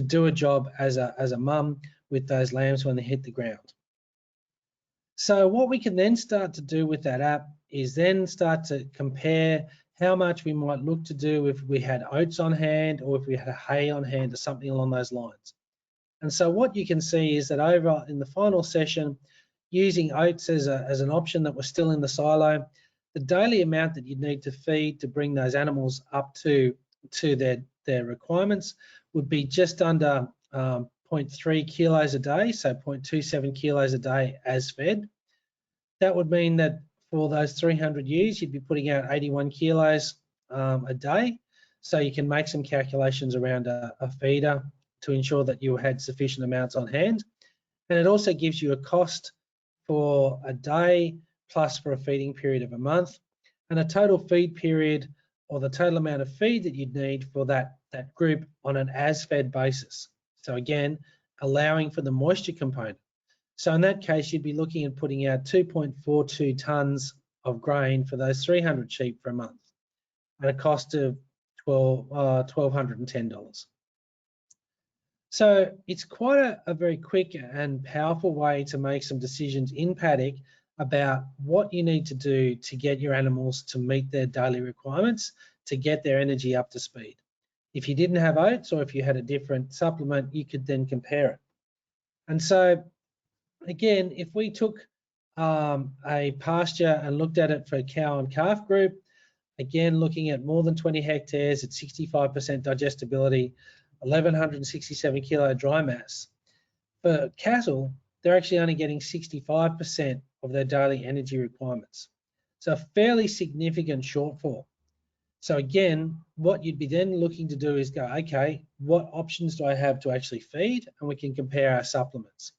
do a job as a mum with those lambs when they hit the ground. So what we can then start to do with that app is then start to compare how much we might look to do if we had oats on hand or if we had hay on hand or something along those lines. And so what you can see is that over in the final session, using oats as an option that was still in the silo, the daily amount that you'd need to feed to bring those animals up to their requirements would be just under 0.3 kilos a day, so 0.27 kilos a day as fed. That would mean that for those 300 ewes, you'd be putting out 81 kilos a day. So you can make some calculations around a feeder to ensure that you had sufficient amounts on hand. And it also gives you a cost for a day plus for a feeding period of a month, and a total feed period or the total amount of feed that you'd need for that group on an as-fed basis. So again, allowing for the moisture component. So in that case, you'd be looking at putting out 2.42 tonnes of grain for those 300 sheep for a month at a cost of $1,210. So it's quite a very quick and powerful way to make some decisions in paddock about what you need to do to get your animals to meet their daily requirements, to get their energy up to speed. If you didn't have oats or if you had a different supplement, you could then compare it. And so again, if we took a pasture and looked at it for a cow and calf group, Again, looking at more than 20 hectares at 65% digestibility, 1,167 kilo dry mass. For cattle, they're actually only getting 65% of their daily energy requirements. So a fairly significant shortfall. So again, what you'd be then looking to do is go, okay, what options do I have to actually feed? And we can compare our supplements.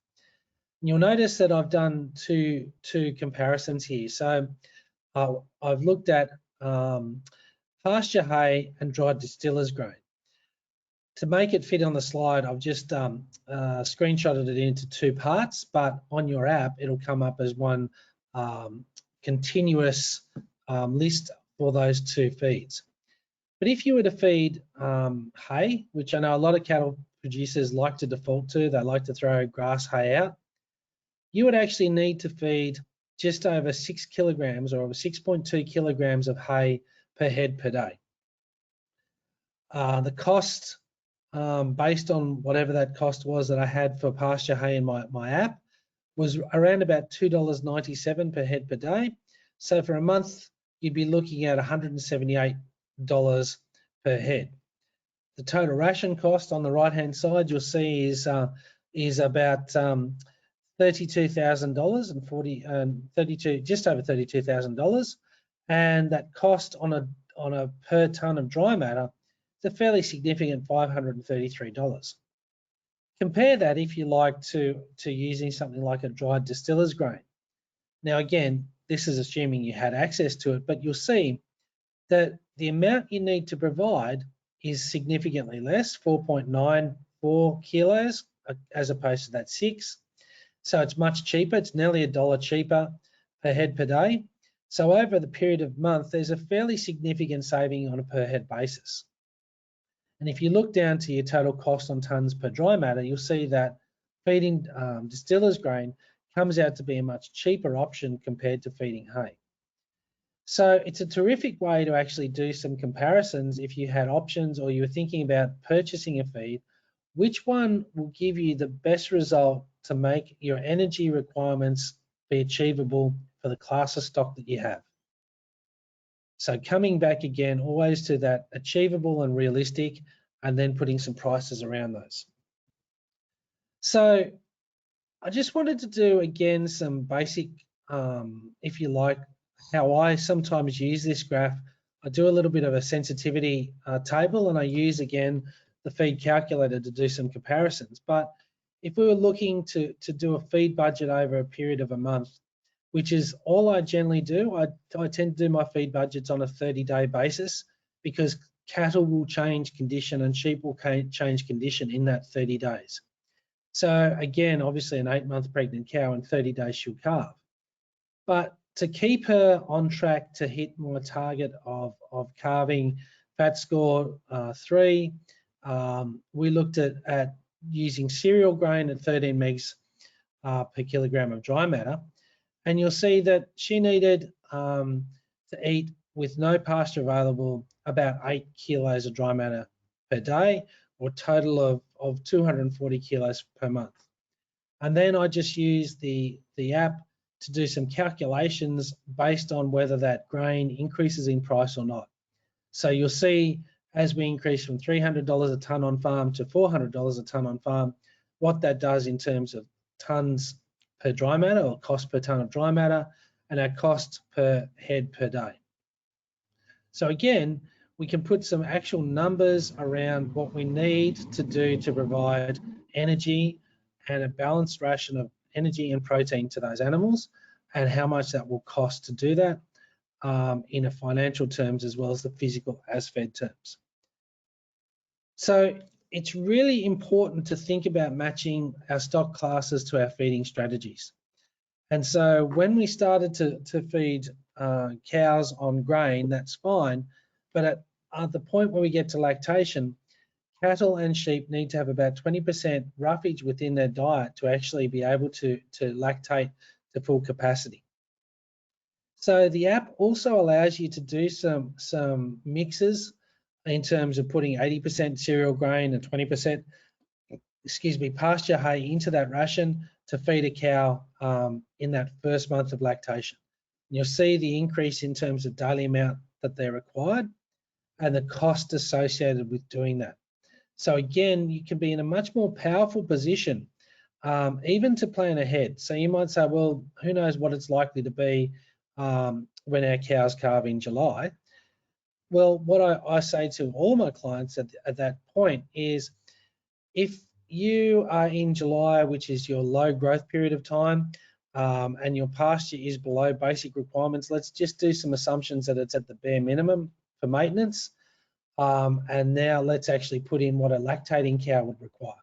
And you'll notice that I've done two comparisons here. So I've looked at pasture hay and dried distiller's grain. To make it fit on the slide, I've just screenshotted it into two parts, but on your app, it'll come up as one continuous list for those two feeds. But if you were to feed hay, which I know a lot of cattle producers like to default to, they like to throw grass hay out, you would actually need to feed just over 6 kilograms or over 6.2 kilograms of hay per head per day. The cost, based on whatever that cost was that I had for pasture hay in my app, was around about $2.97 per head per day. So for a month, you'd be looking at $178 per head. The total ration cost on the right-hand side, you'll see is about $32,000 just over $32,000, and that cost on a per ton of dry matter is a fairly significant $533. Compare that, if you like, to using something like a dried distiller's grain. Now again, this is assuming you had access to it, but you'll see that the amount you need to provide is significantly less, 4.94 kilos, as opposed to that 6. So it's much cheaper. It's nearly $1 cheaper per head per day. So over the period of month, there's a fairly significant saving on a per head basis. And if you look down to your total cost on tons per dry matter, you'll see that feeding distiller's grain comes out to be a much cheaper option compared to feeding hay. So it's a terrific way to actually do some comparisons if you had options or you were thinking about purchasing a feed. Which one will give you the best result to make your energy requirements be achievable for the class of stock that you have? So coming back again, always to that achievable and realistic, and then putting some prices around those. So I just wanted to do again some basic, if you like, how I sometimes use this graph. I do a little bit of a sensitivity table, and I use again the feed calculator to do some comparisons. But if we were looking to do a feed budget over a period of a month, which is all I generally do, I tend to do my feed budgets on a 30-day basis, because cattle will change condition and sheep will change condition in that 30 days. So again, obviously an 8-month pregnant cow in 30 days she'll calve. But to keep her on track to hit my target of calving fat score 3, we looked at using cereal grain at 13 megs per kilogram of dry matter. And you'll see that she needed to eat, with no pasture available, about 8 kilos of dry matter per day, or a total of 240 kilos per month. And then I just used the app to do some calculations based on whether that grain increases in price or not. So you'll see, as we increase from $300 a tonne on farm to $400 a tonne on farm, what that does in terms of tonnes per dry matter, or cost per tonne of dry matter, and our cost per head per day. So again, we can put some actual numbers around what we need to do to provide energy and a balanced ration of energy and protein to those animals, and how much that will cost to do that in a financial terms, as well as the physical as fed terms. So it's really important to think about matching our stock classes to our feeding strategies. And so when we started to feed cows on grain, that's fine, but at the point where we get to lactation, cattle and sheep need to have about 20% roughage within their diet to actually be able to lactate to full capacity. So the app also allows you to do some mixes in terms of putting 80% cereal grain and 20%, pasture hay into that ration to feed a cow in that first month of lactation. And you'll see the increase in terms of daily amount that they're required and the cost associated with doing that. So again, you can be in a much more powerful position, even to plan ahead. So you might say, well, who knows what it's likely to be when our cows calve in July. Well, what I say to all my clients at that point is, if you are in July, which is your low growth period of time, and your pasture is below basic requirements, let's just do some assumptions that it's at the bare minimum for maintenance. And now let's actually put in what a lactating cow would require.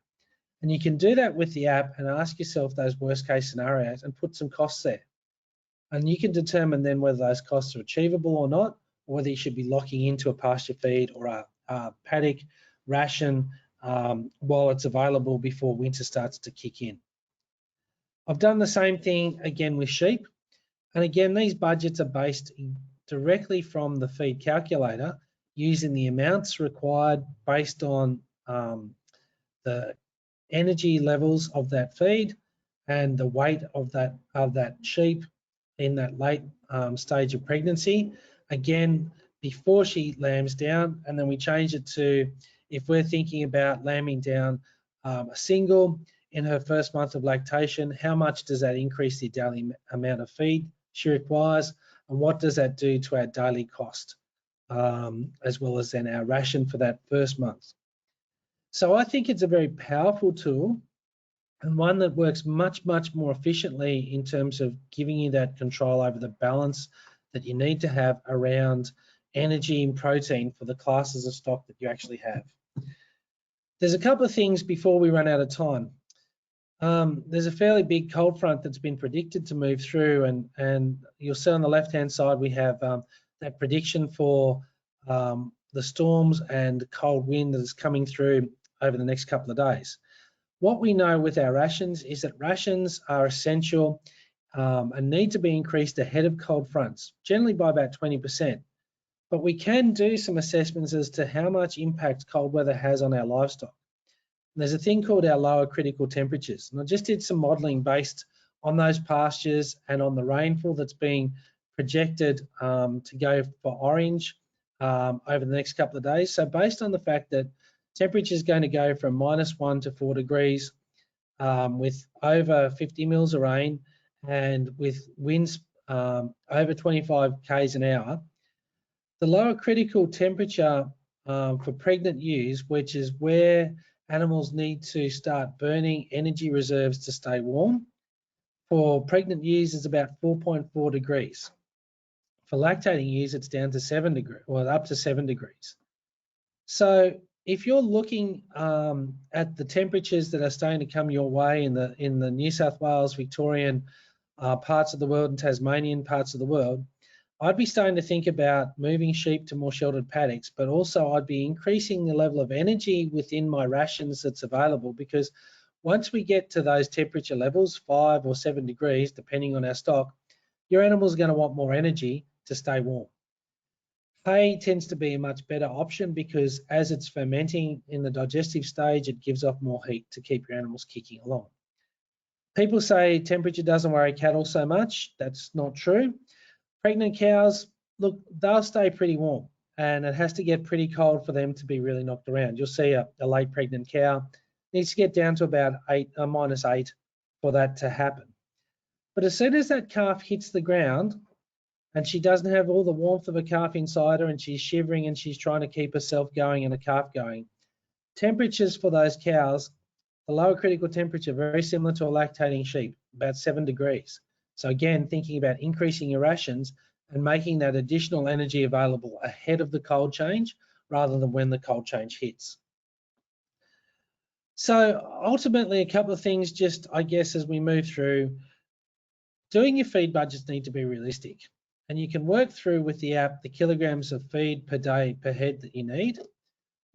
And you can do that with the app and ask yourself those worst case scenarios and put some costs there. And you can determine then whether those costs are achievable or not, or whether you should be locking into a pasture feed or a paddock ration while it's available before winter starts to kick in. I've done the same thing again with sheep. And again, these budgets are based directly from the feed calculator, using the amounts required based on the energy levels of that feed and the weight of that sheep in that late stage of pregnancy. Again, before she lambs down, and then we change it to, if we're thinking about lambing down a single in her first month of lactation, how much does that increase the daily amount of feed she requires, and what does that do to our daily cost, as well as then our ration for that first month. So I think it's a very powerful tool, and one that works much, much more efficiently in terms of giving you that control over the balance that you need to have around energy and protein for the classes of stock that you actually have. There's a couple of things before we run out of time. There's a fairly big cold front that's been predicted to move through, and you'll see on the left-hand side we have that prediction for the storms and cold wind that is coming through over the next couple of days. What we know with our rations is that rations are essential and need to be increased ahead of cold fronts, generally by about 20%. But we can do some assessments as to how much impact cold weather has on our livestock. There's a thing called our lower critical temperatures. And I just did some modelling based on those pastures and on the rainfall that's being projected to go for orange over the next couple of days. So based on the fact that temperature is going to go from -1 to 4 degrees with over 50 mils of rain and with winds over 25 k's an hour, the lower critical temperature for pregnant ewes, which is where animals need to start burning energy reserves to stay warm, for pregnant ewes is about 4.4 degrees. For lactating ewes, it's down to 7 degrees, or up to 7 degrees. So if you're looking at the temperatures that are starting to come your way in the New South Wales, Victorian parts of the world and Tasmanian parts of the world, I'd be starting to think about moving sheep to more sheltered paddocks, but also I'd be increasing the level of energy within my rations that's available, because once we get to those temperature levels, 5 or 7 degrees, depending on our stock, your animal's going to want more energy to stay warm. Hay tends to be a much better option because as it's fermenting in the digestive stage, it gives off more heat to keep your animals kicking along. People say temperature doesn't worry cattle so much. That's not true. Pregnant cows, look, they'll stay pretty warm, and it has to get pretty cold for them to be really knocked around. You'll see a late pregnant cow needs to get down to about -8 for that to happen. But as soon as that calf hits the ground and she doesn't have all the warmth of a calf inside her and she's shivering and she's trying to keep herself going and a calf going, temperatures for those cows, the lower critical temperature, very similar to a lactating sheep, about 7 degrees. So again, thinking about increasing your rations and making that additional energy available ahead of the cold change rather than when the cold change hits. So ultimately, a couple of things just, I guess, as we move through, doing your feed budgets need to be realistic. And you can work through with the app the kilograms of feed per day per head that you need,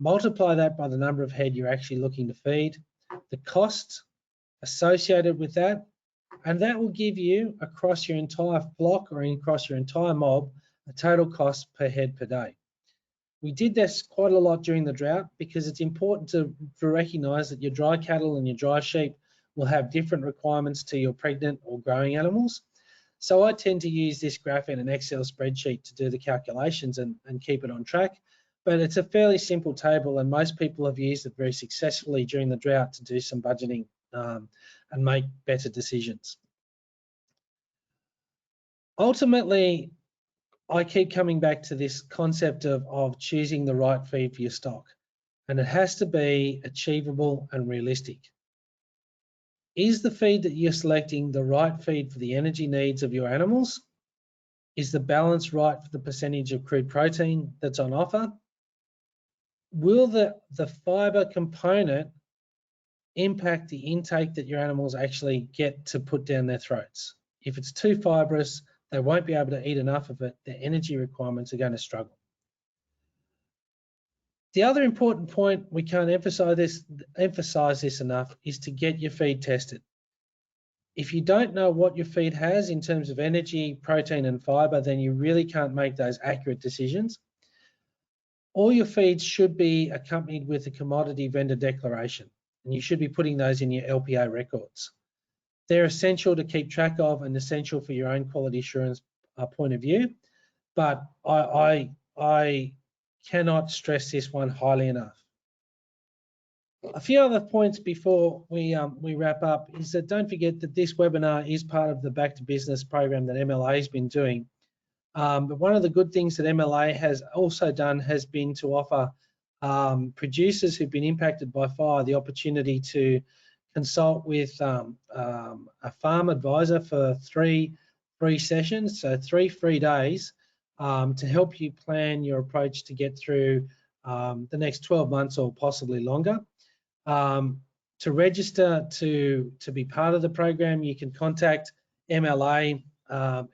multiply that by the number of head you're actually looking to feed, the cost associated with that, and that will give you across your entire flock or across your entire mob a total cost per head per day. We did this quite a lot during the drought because it's important to recognise that your dry cattle and your dry sheep will have different requirements to your pregnant or growing animals. So I tend to use this graph in an Excel spreadsheet to do the calculations and keep it on track. But it's a fairly simple table, and most people have used it very successfully during the drought to do some budgeting and make better decisions. Ultimately, I keep coming back to this concept of choosing the right feed for your stock, and it has to be achievable and realistic. Is the feed that you're selecting the right feed for the energy needs of your animals? Is the balance right for the percentage of crude protein that's on offer? Will the fibre component impact the intake that your animals actually get to put down their throats? If it's too fibrous, they won't be able to eat enough of it. Their energy requirements are going to struggle. The other important point, we can't emphasize this enough, is to get your feed tested. If you don't know what your feed has in terms of energy, protein and fibre, then you really can't make those accurate decisions. All your feeds should be accompanied with a commodity vendor declaration, and you should be putting those in your LPA records. They're essential to keep track of and essential for your own quality assurance point of view, but I cannot stress this one highly enough. A few other points before we wrap up is that don't forget that this webinar is part of the Back to Business program that MLA has been doing. But one of the good things that MLA has also done has been to offer producers who've been impacted by fire the opportunity to consult with a farm advisor for 3 free sessions, so 3 free days to help you plan your approach to get through the next 12 months or possibly longer. To register to be part of the program, you can contact MLA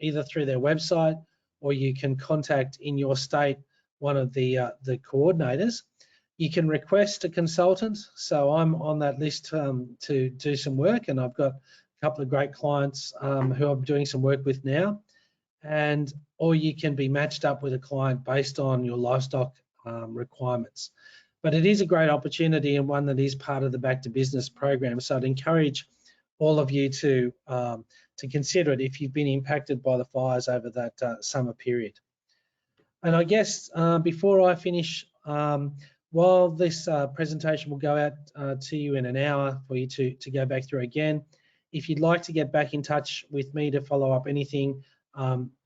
either through their website, or you can contact in your state one of the coordinators. You can request a consultant. So I'm on that list to do some work, and I've got a couple of great clients who I'm doing some work with now. Or you can be matched up with a client based on your livestock requirements. But it is a great opportunity and one that is part of the Back to Business program. So I'd encourage all of you to consider it if you've been impacted by the fires over that summer period. And I guess before I finish, while this presentation will go out to you in an hour for you to go back through again, if you'd like to get back in touch with me to follow up anything,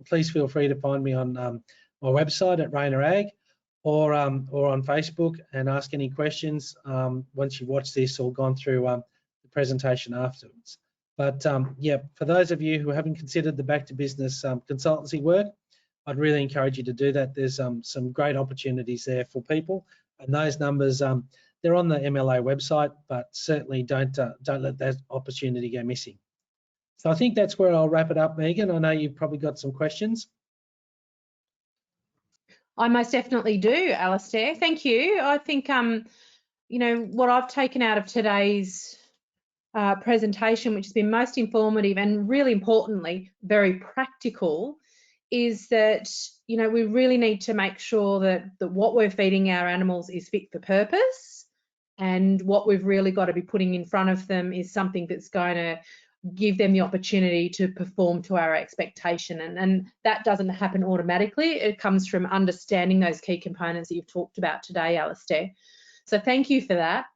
please feel free to find me on my website at Rainer Ag, or on Facebook, and ask any questions once you've watched this or gone through the presentation afterwards. But yeah, for those of you who haven't considered the Back to Business consultancy work, I'd really encourage you to do that. There's some great opportunities there for people, and those numbers, they're on the MLA website, but certainly don't let that opportunity go missing. So I think that's where I'll wrap it up, Megan. I know you've probably got some questions. I most definitely do, Alistair. Thank you. I think, you know, what I've taken out of today's presentation, which has been most informative and really importantly, very practical, is that, you know, we really need to make sure that what we're feeding our animals is fit for purpose, and what we've really got to be putting in front of them is something that's going to give them the opportunity to perform to our expectation. And that doesn't happen automatically. It comes from understanding those key components that you've talked about today, Alistair. So thank you for that.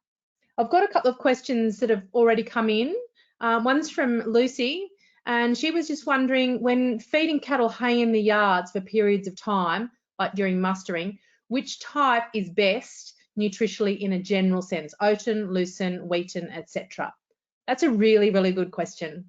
I've got a couple of questions that have already come in. One's from Lucy, and she was just wondering, when feeding cattle hay in the yards for periods of time, like during mustering, which type is best nutritionally in a general sense? Oaten, lucerne, wheaten, etc. That's a really, really good question.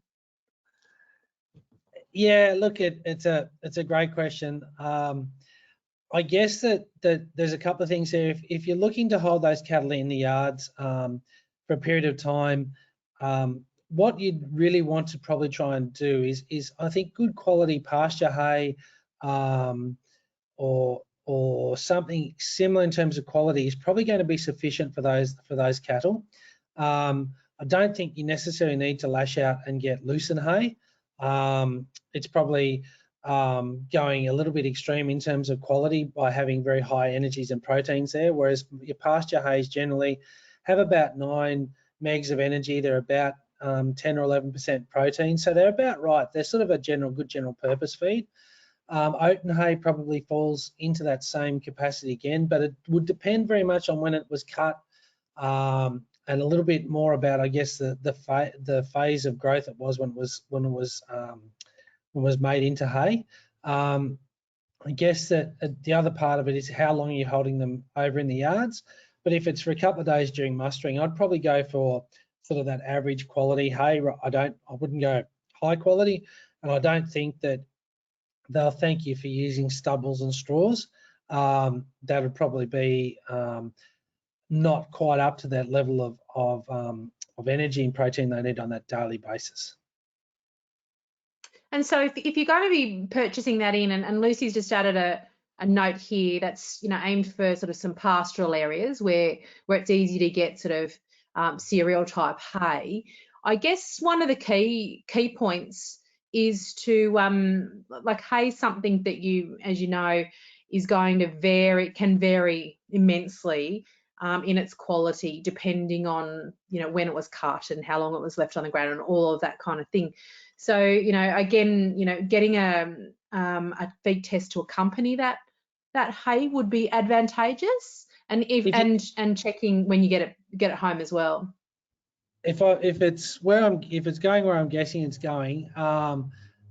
Yeah, look, it's a great question. I guess that there's a couple of things there. If you're looking to hold those cattle in the yards for a period of time, what you'd really want to probably try and do is I think good quality pasture hay or something similar in terms of quality is probably going to be sufficient for those cattle. I don't think you necessarily need to lash out and get lucerne hay. It's probably going a little bit extreme in terms of quality by having very high energies and proteins there, whereas your pasture hays generally have about 9 megs of energy. They're about 10 or 11% protein, so they're about right. They're sort of a good general purpose feed. Oat and hay probably falls into that same capacity again, but it would depend very much on when it was cut, and a little bit more about, I guess, the phase of growth it was when it was made into hay. I guess that the other part of it is how long are you holding them over in the yards. But if it's for a couple of days during mustering, I'd probably go for sort of that average quality hay. I wouldn't go high quality, and I don't think that they'll thank you for using stubbles and straws. That would probably be not quite up to that level of energy and protein they need on that daily basis. And so if you're going to be purchasing that in, and Lucy's just added a note here that's, you know, aimed for sort of some pastoral areas where it's easy to get sort of cereal type hay. I guess one of the key points is to like hay, something that you, as you know, is going to can vary immensely in its quality, depending on, you know, when it was cut and how long it was left on the ground and all of that kind of thing. So, you know, again, you know, getting a feed test to accompany that hay would be advantageous, and and checking when you get it home as well. If it's going where I'm guessing it's going,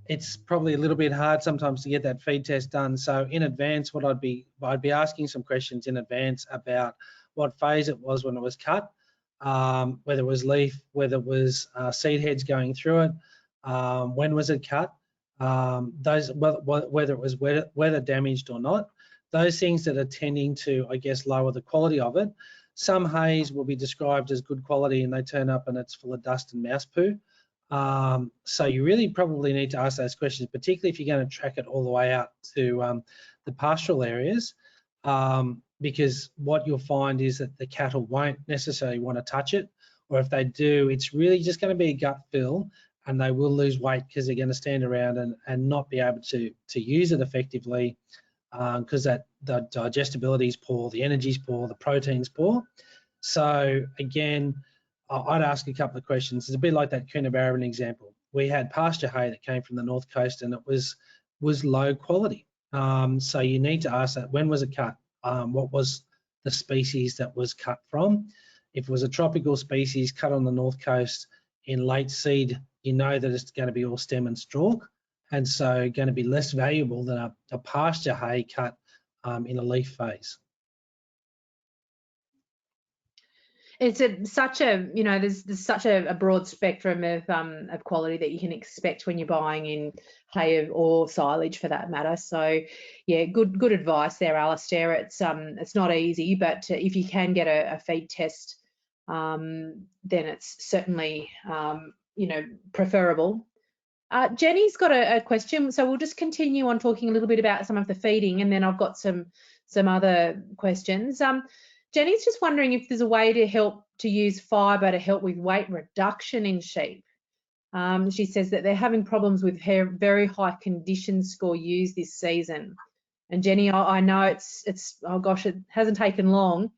it's probably a little bit hard sometimes to get that feed test done. So in advance, what I'd be asking some questions in advance about what phase it was when it was cut, whether it was leaf, whether it was seed heads going through it, when was it cut, whether it was weather damaged or not. Those things that are tending to, I guess, lower the quality of it. Some hays will be described as good quality and they turn up and it's full of dust and mouse poo. So you really probably need to ask those questions, particularly if you're going to track it all the way out to the pastoral areas, because what you'll find is that the cattle won't necessarily want to touch it, or if they do, it's really just going to be a gut feel, and they will lose weight because they're going to stand around and not be able to use it effectively, because the digestibility is poor, the energy is poor, the protein's poor. So again, I'd ask a couple of questions. It's a bit like that Coonabarabran example. We had pasture hay that came from the north coast and it was low quality. So you need to ask that, when was it cut? What was the species that was cut from? If it was a tropical species cut on the north coast in late seed, you know that it's going to be all stem and stalk, and so going to be less valuable than a pasture hay cut in a leaf phase. It's such a, you know, there's such a broad spectrum of quality that you can expect when you're buying in hay or silage for that matter. So yeah, good advice there, Alistair. It's not easy, but if you can get a feed test, then it's certainly you know, preferable. Jenny's got a question, so we'll just continue on talking a little bit about some of the feeding, and then I've got some other questions. Jenny's just wondering if there's a way to help to use fibre to help with weight reduction in sheep. She says that they're having problems with very high condition score used this season. And Jenny, I know it's oh gosh, it hasn't taken long,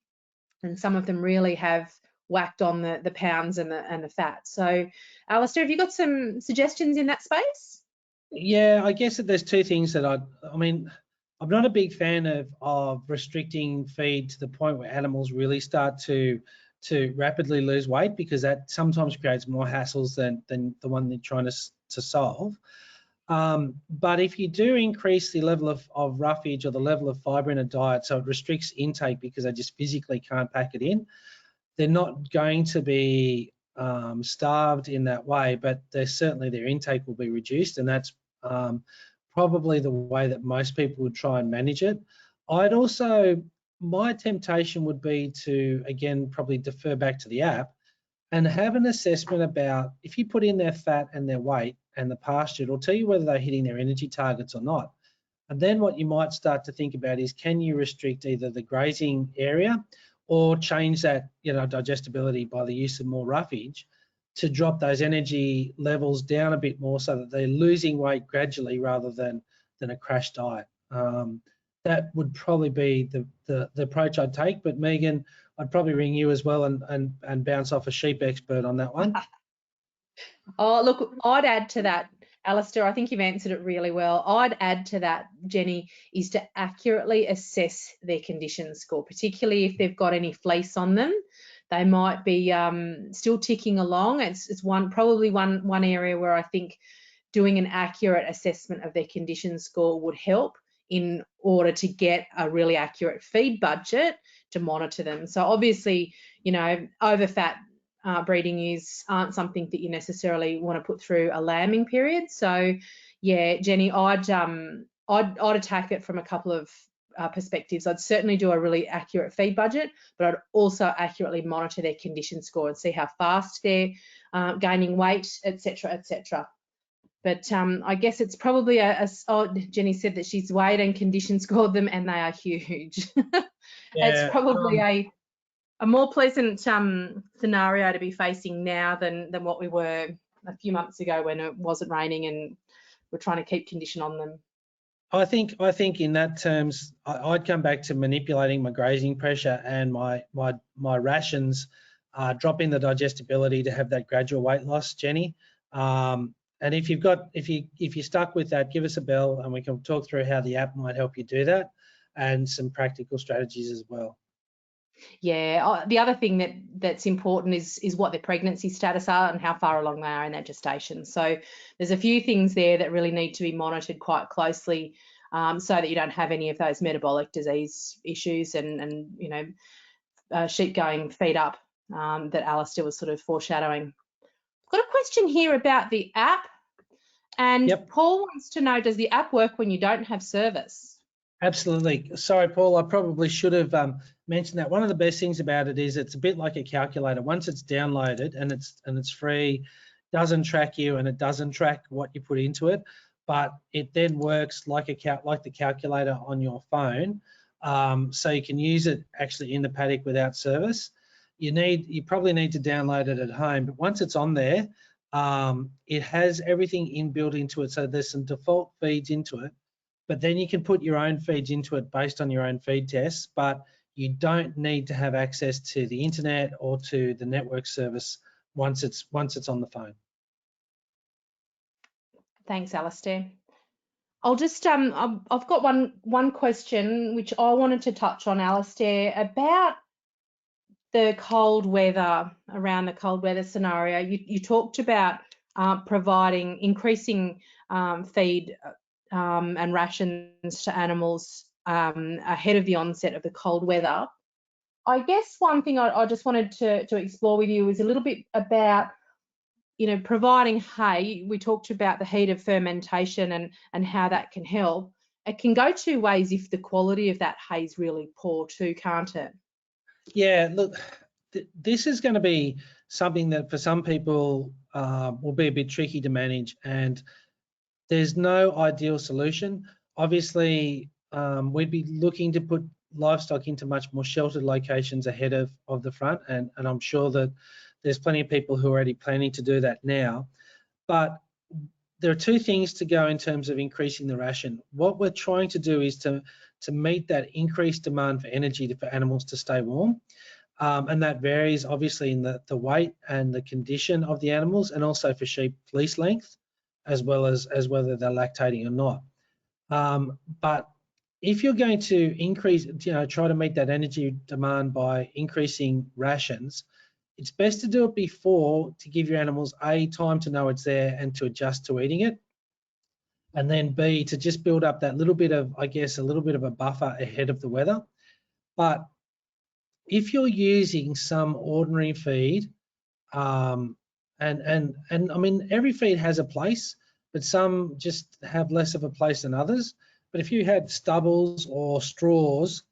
and some of them really have whacked on the pounds and the fat. So, Alistair, have you got some suggestions in that space? Yeah, I guess that there's two things that I mean, I'm not a big fan of restricting feed to the point where animals really start to rapidly lose weight, because that sometimes creates more hassles than the one they're trying to solve. But if you do increase the level of roughage or the level of fibre in a diet, so it restricts intake because they just physically can't pack it in, they're not going to be starved in that way, but certainly their intake will be reduced, and that's probably the way that most people would try and manage it. My temptation would be to, again, probably defer back to the app and have an assessment about, if you put in their fat and their weight and the pasture, it'll tell you whether they're hitting their energy targets or not. And then what you might start to think about is, can you restrict either the grazing area or change that, you know, digestibility by the use of more roughage to drop those energy levels down a bit more, so that they're losing weight gradually rather than a crash diet. That would probably be the approach I'd take. But Megan, I'd probably ring you as well and bounce off a sheep expert on that one. Oh, look, I'd add to that, Alistair, I think you've answered it really well. I'd add to that, Jenny, is to accurately assess their condition score, particularly if they've got any fleece on them. They might be still ticking along. It's probably one area where I think doing an accurate assessment of their condition score would help in order to get a really accurate feed budget to monitor them. So obviously, you know, overfat breeding ewes aren't something that you necessarily want to put through a lambing period. So yeah, Jenny, I'd attack it from a couple of perspectives. I'd certainly do a really accurate feed budget, but I'd also accurately monitor their condition score and see how fast they're gaining weight, etc., etc. But I guess it's probably Jenny said that she's weighed and condition scored them, and they are huge. It's probably a more pleasant scenario to be facing now than what we were a few months ago when it wasn't raining and we're trying to keep condition on them. I think in that terms, I'd come back to manipulating my grazing pressure and my rations, dropping the digestibility to have that gradual weight loss, Jenny. And if you're stuck with that, give us a bell and we can talk through how the app might help you do that and some practical strategies as well. Yeah, the other thing that's important is what their pregnancy status are and how far along they are in their gestation. So there's a few things there that really need to be monitored quite closely so that you don't have any of those metabolic disease issues and you know, sheep going feed up that Alistair was sort of foreshadowing. Got a question here about the app, and Yep. Paul wants to know, does the app work when you don't have service? Absolutely. Sorry, Paul, I probably should have mentioned that. One of the best things about it is it's a bit like a calculator. Once it's downloaded and it's free, doesn't track you and it doesn't track what you put into it, but it then works like the calculator on your phone. So you can use it actually in the paddock without service. You probably need to download it at home, but once it's on there, it has everything inbuilt into it. So there's some default feeds into it, but then you can put your own feeds into it based on your own feed tests, but you don't need to have access to the internet or to the network service once it's on the phone. Thanks, Alistair. I'll just I've got one question which I wanted to touch on, Alistair, about the cold weather, around the cold weather scenario. You talked about increasing feed and rations to animals ahead of the onset of the cold weather. I guess one thing I just wanted to explore with you is a little bit about, you know, providing hay. We talked about the heat of fermentation and how that can help. It can go two ways if the quality of that hay is really poor too, can't it? Yeah, look, this is going to be something that for some people will be a bit tricky to manage, and there's no ideal solution. Obviously, we'd be looking to put livestock into much more sheltered locations ahead of the front, and I'm sure that there's plenty of people who are already planning to do that now. But there are two things to go in terms of increasing the ration. What we're trying to do is to meet that increased demand for energy for animals to stay warm. And that varies obviously in the weight and the condition of the animals, and also for sheep fleece length, as well as whether they're lactating or not. But if you're going to increase, try to meet that energy demand by increasing rations, it's best to do it before to give your animals A, time to know it's there and to adjust to eating it, and then B, to just build up that little bit of, I guess, a little bit of a buffer ahead of the weather. But if you're using some ordinary feed, and I mean, every feed has a place, but some just have less of a place than others. But if you had stubbles or straws,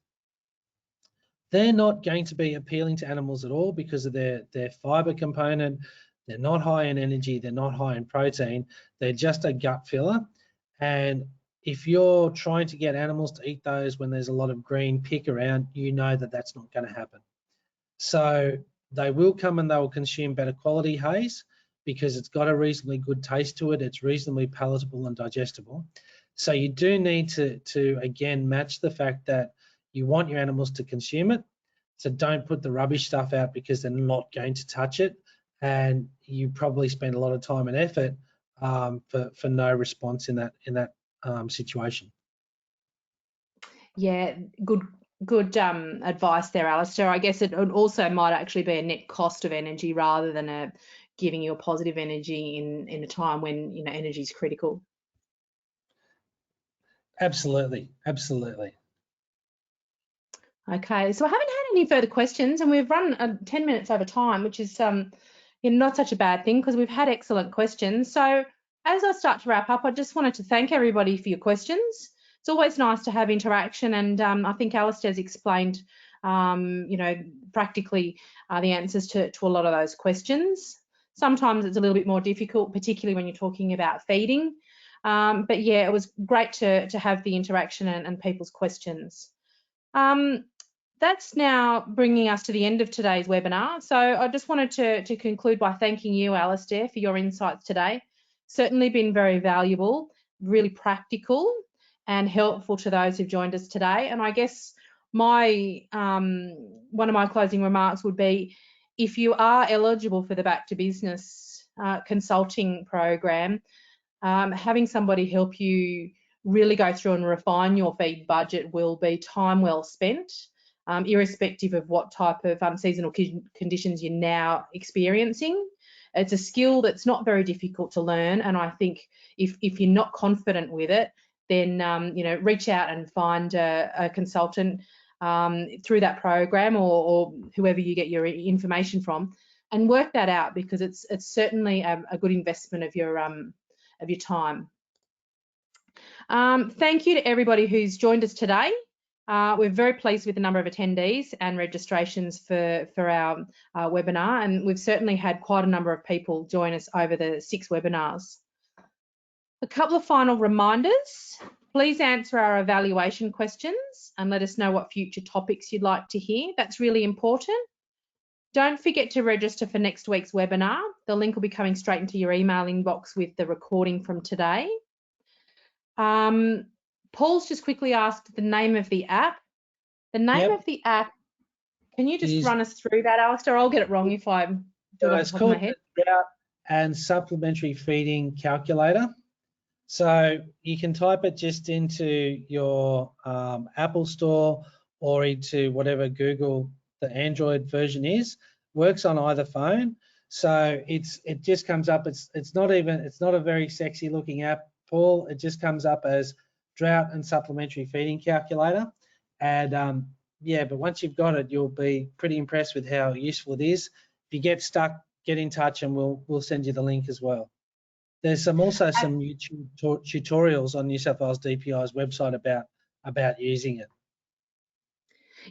they're not going to be appealing to animals at all because of their fibre component. They're not high in energy, they're not high in protein, they're just a gut filler. And if you're trying to get animals to eat those when there's a lot of green pick around, you know that that's not going to happen. So they will come and they will consume better quality hays because it's got a reasonably good taste to it. It's reasonably palatable and digestible. So you do need to again, match the fact that you want your animals to consume it. So don't put the rubbish stuff out because they're not going to touch it. and you probably spend a lot of time and effort for no response in that situation. Yeah, good advice there, Alistair. I guess it also might actually be a net cost of energy rather than giving you a positive energy in a time when energy is critical. Absolutely, absolutely. Okay, so I haven't had any further questions, and we've run 10 minutes over time, which is not such a bad thing because we've had excellent questions. So as I start to wrap up, I just wanted to thank everybody for your questions. It's always nice to have interaction, and I think Alistair's explained, practically the answers to a lot of those questions. Sometimes it's a little bit more difficult, particularly when you're talking about feeding. But yeah, it was great to have the interaction and people's questions. That's now bringing us to the end of today's webinar. So I just wanted to conclude by thanking you, Alistair, for your insights today. Certainly been very valuable, really practical and helpful to those who've joined us today. And I guess one of my closing remarks would be, if you are eligible for the Back to Business consulting program, having somebody help you really go through and refine your feed budget will be time well spent, irrespective of what type of seasonal conditions you're now experiencing. It's a skill that's not very difficult to learn, and I think if you're not confident with it, then reach out and find a consultant through that program or whoever you get your information from, and work that out, because it's certainly a good investment of your time. Thank you to everybody who's joined us today. We're very pleased with the number of attendees and registrations for our webinar, and we've certainly had quite a number of people join us over the 6 webinars. A couple of final reminders. Please answer our evaluation questions and let us know what future topics you'd like to hear. That's really important. Don't forget to register for next week's webinar. The link will be coming straight into your email inbox with the recording from today. Paul's just quickly asked the name of the app. The name of the app, can you just run us through that, Alistair? I'll get it wrong if I do it off the top of my head. It's called the Drought and Supplementary Feeding Calculator. So you can type it just into your Apple Store or into whatever Google the Android version is. Works on either phone. So it just comes up. It's not a very sexy looking app, Paul. It just comes up as Drought and Supplementary Feeding Calculator. And yeah, but once you've got it, you'll be pretty impressed with how useful it is. If you get stuck, get in touch and we'll send you the link as well. There's also some YouTube tutorials on New South Wales DPI's website about using it.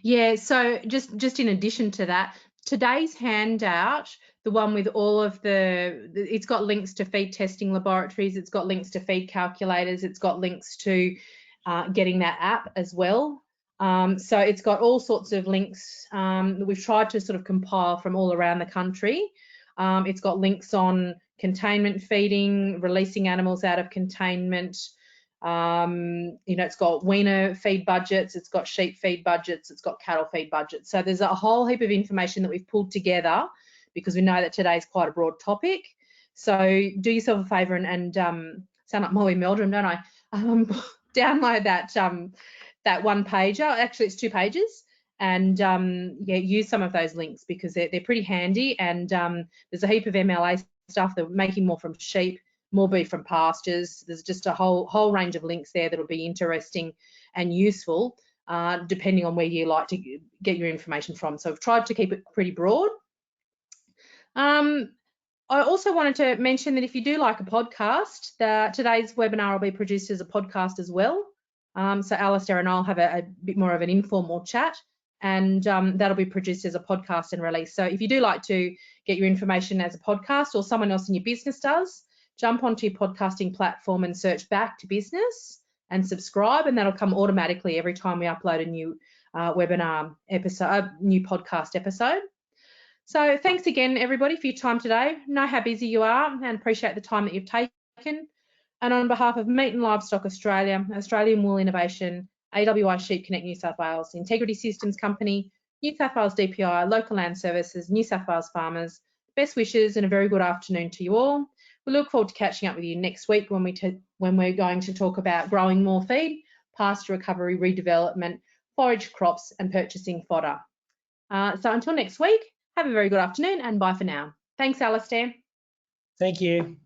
Yeah, so just in addition to that, today's handout, the one with all of it's got links to feed testing laboratories, it's got links to feed calculators, it's got links to getting that app as well. So it's got all sorts of links that we've tried to sort of compile from all around the country. It's got links on containment feeding, releasing animals out of containment. It's got weaner feed budgets, it's got sheep feed budgets, it's got cattle feed budgets. So there's a whole heap of information that we've pulled together because we know that today is quite a broad topic. So do yourself a favour and sound like Molly Meldrum, don't I? Download that one pager. Actually, it's 2 pages. And yeah, use some of those links because they're pretty handy. And there's a heap of MLA stuff. They're making more from sheep, more beef from pastures. There's just a whole range of links there that'll be interesting and useful depending on where you like to get your information from. So I've tried to keep it pretty broad. I also wanted to mention that if you do like a podcast, today's webinar will be produced as a podcast as well. So Alistair and I'll have a bit more of an informal chat, and that'll be produced as a podcast and released. So if you do like to get your information as a podcast, or someone else in your business does, jump onto your podcasting platform and search Back to Business and subscribe, and that'll come automatically every time we upload a new webinar episode, new podcast episode. So thanks again, everybody, for your time today. Know how busy you are and appreciate the time that you've taken. And on behalf of Meat and Livestock Australia, Australian Wool Innovation, AWI Sheep Connect New South Wales, Integrity Systems Company, New South Wales DPI, Local Land Services, New South Wales Farmers, Best wishes and a very good afternoon to you all. We look forward to catching up with you next week when we're going to talk about growing more feed, pasture recovery, redevelopment, forage crops and purchasing fodder. So until next week, have a very good afternoon and bye for now. Thanks, Alistair. Thank you.